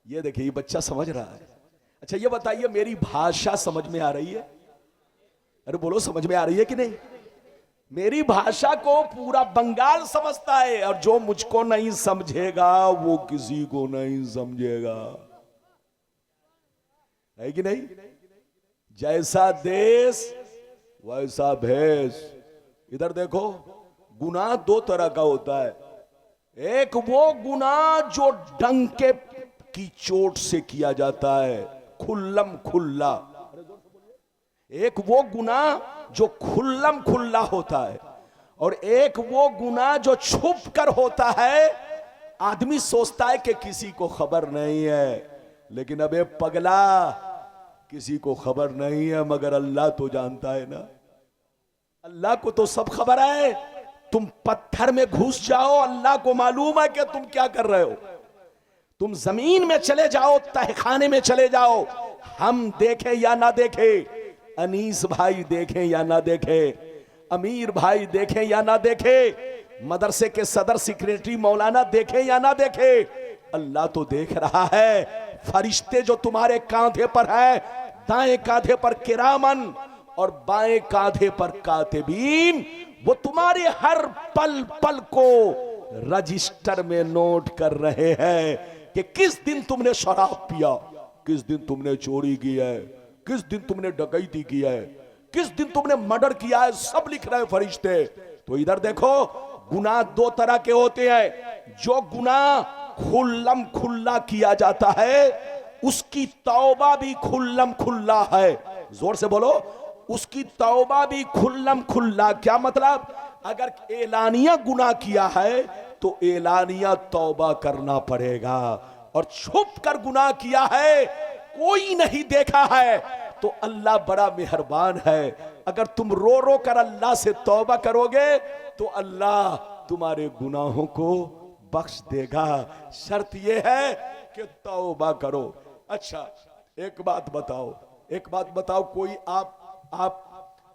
ये देखिए, ये बच्चा समझ रहा है। अच्छा ये बताइए, मेरी भाषा समझ में आ रही है? अरे बोलो, समझ में आ रही है कि नहीं? मेरी भाषा को पूरा बंगाल समझता है, और जो मुझको नहीं समझेगा वो किसी को नहीं समझेगा, है कि नहीं? जैसा देश वैसा भेष। इधर देखो, गुनाह 2 तरह का होता है। एक वो गुनाह जो डंके की चोट से किया जाता है, खुल्लम खुल्ला। एक वो गुनाह जो खुल्लम खुल्ला होता है, और एक वो गुनाह जो छुप कर होता है। आदमी सोचता है कि किसी को खबर नहीं है, लेकिन अबे पगला, किसी को खबर नहीं है मगर अल्लाह तो जानता है ना। अल्लाह को तो सब खबर है। तुम पत्थर में घुस जाओ, अल्लाह को मालूम है कि तुम क्या कर रहे हो। तुम जमीन में चले जाओ, तहखाने में चले जाओ, हम देखें या ना देखें, अनीस भाई देखें या ना देखें, अमीर भाई देखें या ना देखें, मदरसे के सदर सेक्रेटरी मौलाना देखें या ना देखें, अल्लाह तो देख रहा है। फरिश्ते जो तुम्हारे कांधे पर है, दाएं कांधे पर किरामन और बाएं कांधे पर कातिबीन, वो तुम्हारे हर पल पल को रजिस्टर में नोट कर रहे हैं कि किस दिन तुमने शराब पिया, किस दिन तुमने चोरी की है, किस दिन तुमने डकैती की है, किस दिन तुमने मर्डर किया है, सब लिख रहे हैं फरिश्ते। तो इधर देखो, गुनाह 2 तरह के होते हैं। जो गुनाह खुल्लम खुल्ला किया जाता है, उसकी तौबा भी खुल्लम खुल्ला है। जोर से बोलो, उसकी तौबा भी खुल्लम खुल्ला। क्या मतलब? अगर एलानिया गुनाह किया है तो एलानिया तौबा करना पड़ेगा, और छुप कर गुनाह किया है, कोई नहीं देखा है, तो अल्लाह बड़ा मेहरबान है। अगर तुम रो रो कर अल्लाह से तौबा करोगे तो अल्लाह तुम्हारे गुनाहों को बख्श देगा। शर्त यह है कि तौबा करो। अच्छा एक बात बताओ, एक बात बताओ, कोई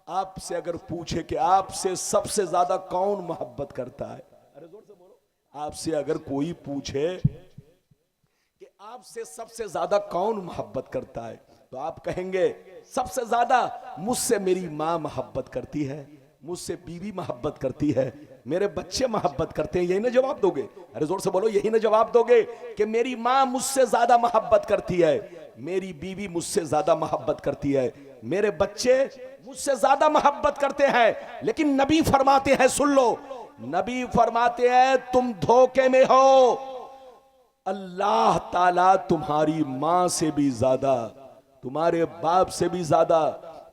आपसे अगर पूछे कि आपसे सबसे ज्यादा कौन मोहब्बत करता है, अरे जोर से बोलो, आपसे अगर कोई पूछे कि आपसे सबसे ज्यादा कौन मोहब्बत करता है, तो आप कहेंगे सबसे ज्यादा मुझसे मेरी माँ मोहब्बत करती है, मुझसे बीवी मोहब्बत करती है, मेरे बच्चे मोहब्बत करते हैं। यही ना जवाब दोगे? अरे जोर से बोलो, यही ना जवाब दोगे कि मेरी माँ मुझसे ज्यादा मोहब्बत करती है, मेरी बीवी मुझसे ज्यादा मोहब्बत करती है। मेरे बच्चे मुझसे ज्यादा मोहब्बत करते हैं, लेकिन नबी फरमाते हैं, सुन लो, नबी फरमाते हैं तुम धोखे में हो। अल्लाह ताला तुम्हारी मां से भी ज्यादा, तुम्हारे बाप से भी ज्यादा,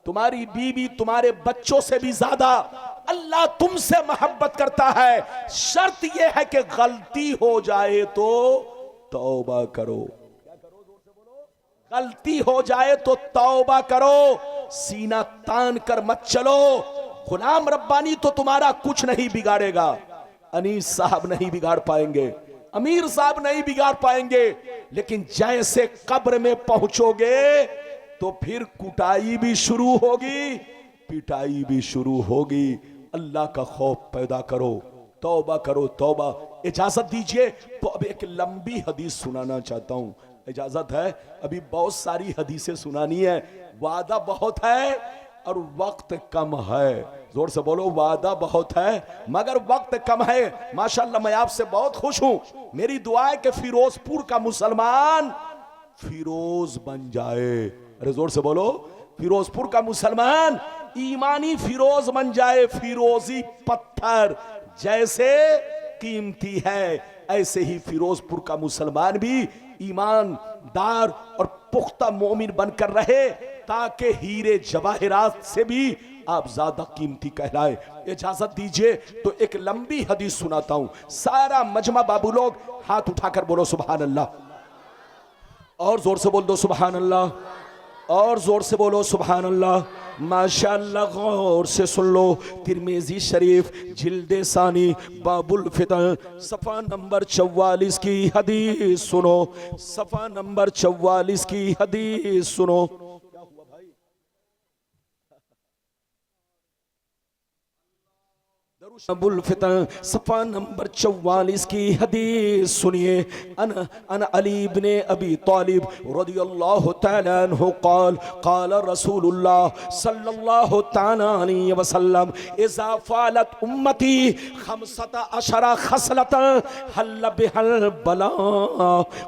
तुम्हारी बीवी तुम्हारे बच्चों से भी ज्यादा अल्लाह तुमसे मोहब्बत करता है। शर्त यह है कि गलती हो जाए तो तौबा करो, गलती हो जाए तो तौबा करो, सीना तान कर मत चलो। गुलाम रब्बानी तो तुम्हारा कुछ नहीं बिगाड़ेगा, अनीस साहब नहीं बिगाड़ पाएंगे, अमीर साहब नहीं बिगाड़ पाएंगे, लेकिन जैसे कब्र में पहुंचोगे तो फिर कुटाई भी शुरू होगी, पिटाई भी शुरू होगी। अल्लाह का खौफ पैदा करो, तौबा करो, तौबा। इजाजत दीजिए तो अब एक लंबी हदीस सुनाना चाहता हूं, इजाजत है? अभी बहुत सारी हदीसें सुनानी है, वादा बहुत है और वक्त कम है। जोर से बोलो, वादा बहुत है मगर वक्त कम है। माशाल्लाह मैं आपसे बहुत खुश हूं, मेरी दुआ है कि फिरोजपुर का मुसलमान फिरोज बन जाए। अरे जोर से बोलो, फिरोजपुर का मुसलमान ईमानी फिरोज बन जाए। फिरोजी पत्थर जैसे कीमती है, ऐसे ही फिरोजपुर का मुसलमान भी ईमानदार और पुख्ता मोमिन बनकर रहे, ताकि हीरे जवाहिरात से भी आप ज्यादा कीमती कहलाए। इजाजत दीजिए तो एक लंबी हदीस सुनाता हूं। सारा मजमा बाबू लोग हाथ उठाकर बोलो सुभान अल्लाह, और जोर से बोल दो सुभान अल्लाह, और जोर से बोलो सुभान अल्लाह। माशाअल्लाह, गौर से सुन लो। तिरमिजी शरीफ जिल्दे सानी बाबुल फितन सफा नंबर 44 की हदीस सुनो, सफा नंबर 44 की हदीस सुनो। अबुल फितन सफा नंबर 44 की हदीस सुनिए। अन अली इब्ने अबी तालिब रदियल्लाहु तआला अन्हु क़ाल क़ाल रसूलुल्लाह सल्लल्लाहु तआला अलैहि वसल्लम इज़ा फ़अलत उम्मती 15 खसलतन हल बिहल बला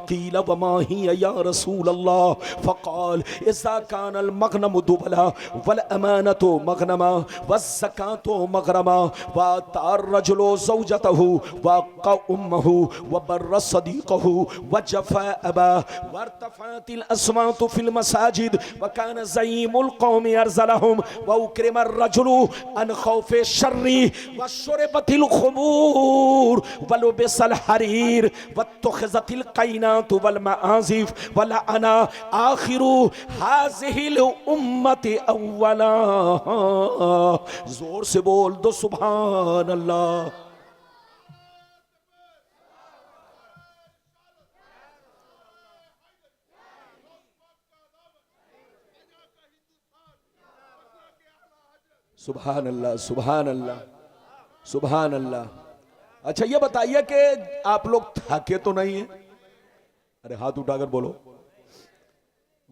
क़ील व मा हिय या रसूलल्लाह फ़क़ाल इज़ा कानल मग़नमु दुबला वल अमानतु मग़नमा वज़्ज़कातु मग़रमा रजुलो ज़ौजतहु वक़ा उम्महु वबर्र सदीक़हु वजफ़ा अबा वरतफ़अतिल अस्वातु फ़िल मसाजिद वकान ज़ईमुल क़ौमि अरज़लहुम वउक्रिमर रजुलु अन खौफ़े शर्रि वशुरिबतिल ख़ुमूर वलुबिसल हरीर वत्तख़िज़तिल क़ैनातु वल मआज़िफ़ वलअना आखिरु हाज़िहिल उम्मति अव्वला। जोर से बोल दो सुभान अल्लाह। सुभान अल्लाह, सुभान अल्लाह, सुभान अल्लाह। अच्छा ये बताइए कि आप लोग थके तो नहीं है? अरे हाथ उठाकर बोलो।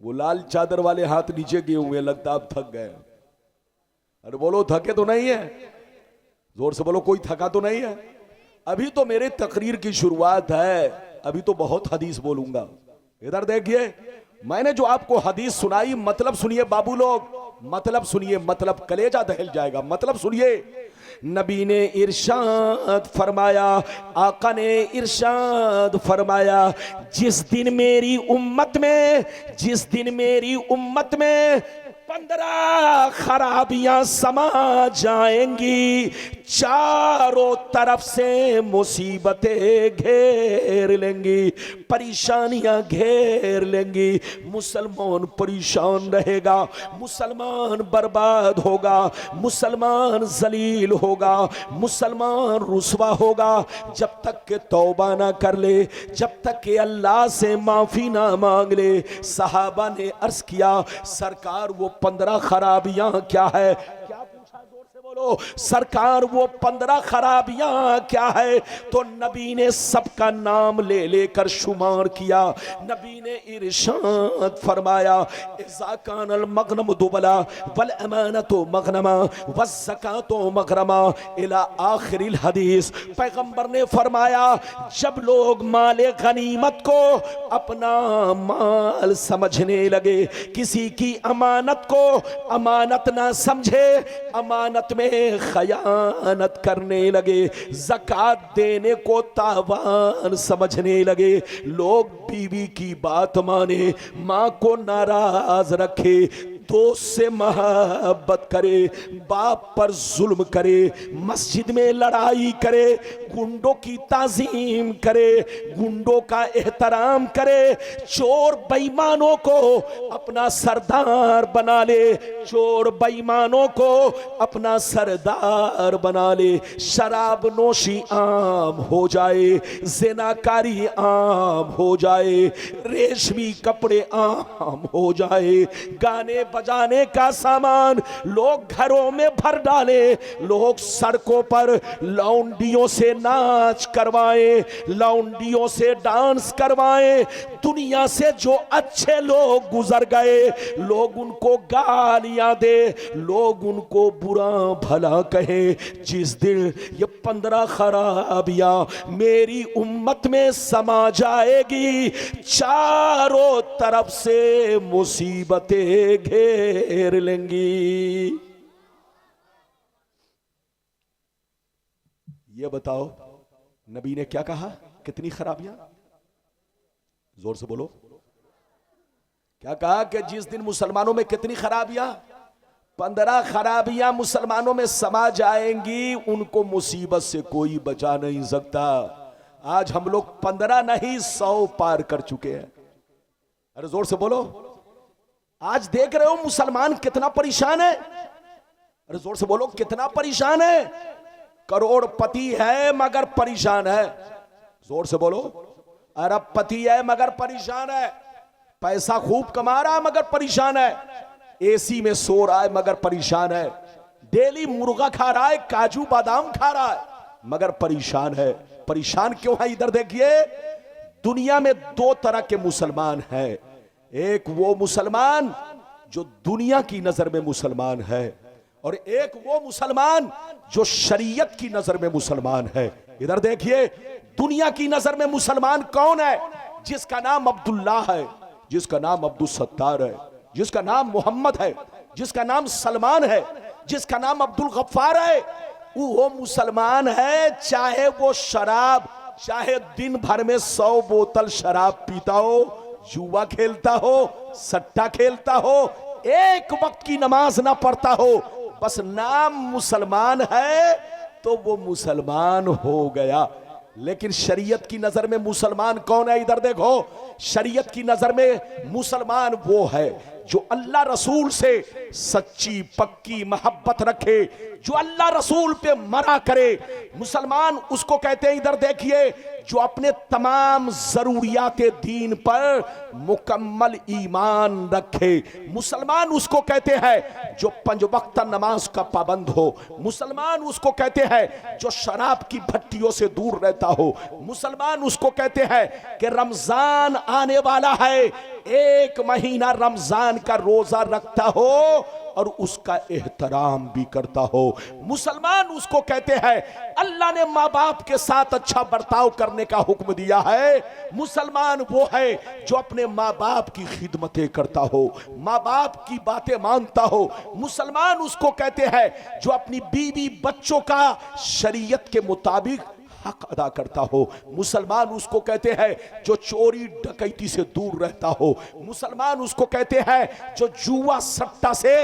वो लाल चादर वाले हाथ नीचे किए हुए, लगता आप थक गए। अरे बोलो, थके तो नहीं है? जोर से बोलो, कोई थका तो नहीं है? अभी तो मेरे तकरीर की शुरुआत है, अभी तो बहुत हदीस बोलूंगा। इधर देखिए, मैंने जो आपको हदीस सुनाई, मतलब सुनिए बाबू लोग, मतलब सुनिए, मतलब कलेजा दहल जाएगा। मतलब सुनिए, नबी ने इरशाद फरमाया, आका ने इरशाद फरमाया, जिस दिन मेरी उम्मत में 15 खराबियां समा जाएंगी, चारों तरफ से मुसीबतें घेर लेंगी, परेशानियां घेर लेंगी। मुसलमान परेशान रहेगा, मुसलमान बर्बाद होगा, मुसलमान जलील होगा, मुसलमान रुसवा होगा, जब तक के तौबा ना कर ले, जब तक के अल्लाह से माफी ना मांग ले। सहाबा ने अर्ज किया, सरकार वो 15 खराबियां क्या है? क्या पूछा? जोर से बोलो। बोलो सरकार वो 15 खराबियां क्या है? तो नबी ने सबका नाम ले लेकर शुमार किया। नबी ने इरशाद फरमाया इज़ा कानल मगनम दुबला वल अमानतु मगनमा वज़ ज़कातु मगरमा इला आखिरिल हदीस। पैगंबर ने फरमाया जब लोग माले गनीमत को अपना माल समझने लगे, किसी की अमानत को अमानत ना समझे, अमानत में खयानत करने लगे, ज़कात देने को तावान समझने लगे, लोग बीवी की बात माने, माँ को नाराज रखे, दोस्त से मोहब्बत करे, बाप पर जुल्म करे, मस्जिद में लड़ाई करे, गुंडों की ताजीम करे, गुंडों का एहतराम करे, चोर बेईमानों को अपना सरदार बना ले, चोर बेईमानों को अपना सरदार बना ले, शराब नोशी आम हो जाए, ज़िनाकारी आम हो जाए, रेशमी कपड़े आम हो जाए, गाने बजाने का सामान लोग घरों में भर डाले, लोग सड़कों पर लौंडियों से नाच करवाएं, लौंडियों से डांस करवाएं, दुनिया से जो अच्छे लोग गुजर गए लोग उनको गालियां दे, लोग उनको बुरा भला कहे। जिस दिन ये 15 खराबियां मेरी उम्मत में समा जाएगी, चारों तरफ से मुसीबतें घेर लेंगी। ये बताओ नबी ने क्या कहा? कितनी खराबियां? जोर से बोलो। क्या कहा कि जिस दिन मुसलमानों में कितनी खराबियां? 15 खराबियां मुसलमानों में समा जाएंगी, उनको मुसीबत से कोई बचा नहीं सकता। आज हम लोग 15 नहीं 100 पार कर चुके हैं। अरे जोर से बोलो। आज देख रहे हो मुसलमान कितना परेशान है। अरे जोर से बोलो, कितना परेशान है। करोड़पति है मगर परेशान है। जोर से बोलो। अरबपति है मगर परेशान है, पैसा खूब कमा रहा है मगर परेशान है, एसी में सो रहा है मगर परेशान है, डेली मुर्गा खा रहा है, काजू बादाम खा रहा है मगर परेशान है। परेशान क्यों है? इधर देखिए, दुनिया में 2 तरह के मुसलमान हैं। एक वो मुसलमान जो दुनिया की नजर में मुसलमान है, और एक वो मुसलमान जो शरीयत की नजर में मुसलमान है। इधर देखिए, दुनिया की नजर में मुसलमान कौन है? जिसका नाम अब्दुल्ला है, जिसका नाम अब्दुल सत्तार है, जिसका नाम मोहम्मद है, जिसका नाम सलमान है, जिसका नाम अब्दुल गफ्फार है। वो मुसलमान है, चाहे वो शराब, चाहे दिन भर में 100 बोतल शराब पीता हो, जुआ खेलता हो, सट्टा खेलता हो, एक वक्त की नमाज ना पढ़ता हो, बस नाम मुसलमान है तो वो मुसलमान हो गया। लेकिन शरीयत की नजर में मुसलमान कौन है? इधर देखो, शरीयत की नजर में मुसलमान वो है जो अल्लाह रसूल से सच्ची पक्की मोहब्बत रखे, जो अल्लाह रसूल पे मरा करे। मुसलमान उसको कहते हैं, इधर देखिए, जो अपने तमाम जरूरियात दीन पर मुकम्मल ईमान रखे। मुसलमान उसको कहते हैं जो 5 वक्त नमाज का पाबंद हो। मुसलमान उसको कहते हैं जो शराब की भट्टियों से दूर रहता हो। मुसलमान उसको कहते हैं कि रमजान आने वाला है, 1 महीना रमजान का रोजा रखता हो और उसका एहतराम भी करता हो। मुसलमान उसको कहते हैं अल्लाह ने माँ बाप के साथ अच्छा बर्ताव करने का हुक्म दिया है। मुसलमान वो है जो अपने माँ बाप की खिदमतें करता हो, माँ बाप की बातें मानता हो। मुसलमान उसको कहते हैं जो अपनी बीवी बच्चों का शरीयत के मुताबिक हक अदा करता हो। मुसलमान उसको कहते हैं जो चोरी डकैती से दूर रहता हो। मुसलमान उसको कहते हैं जो जुआ सट्टा से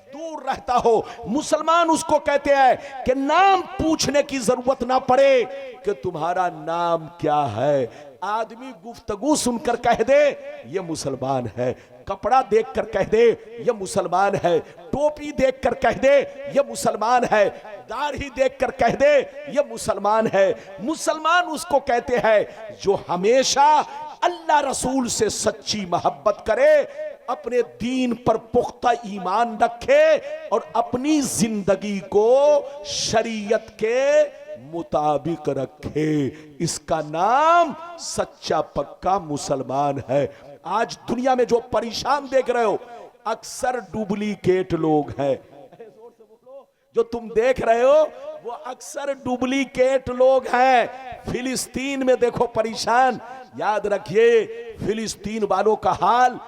दूर रहता हो। मुसलमान उसको कहते हैं कि नाम पूछने की जरूरत ना पड़े कि तुम्हारा नाम क्या है। आदमी गुफ्तगू सुनकर कह दे ये मुसलमान है, कपड़ा देखकर कह दे ये मुसलमान है, टोपी देखकर कह दे ये मुसलमान है, दाढ़ी देखकर कह दे ये मुसलमान है। मुसलमान उसको कहते हैं जो हमेशा अल्लाह रसूल से सच्ची मोहब्बत करे, अपने दीन पर पुख्ता ईमान रखे और अपनी जिंदगी को शरीयत के मुताबिक रखे। इसका नाम सच्चा पक्का मुसलमान है। आज दुनिया में जो परेशान देख रहे हो अक्सर डुप्लीकेट लोग हैं। जो तुम देख रहे हो वो अक्सर डुप्लीकेट लोग हैं। फिलिस्तीन में देखो परेशान, याद रखिए फिलिस्तीन वालों का हाल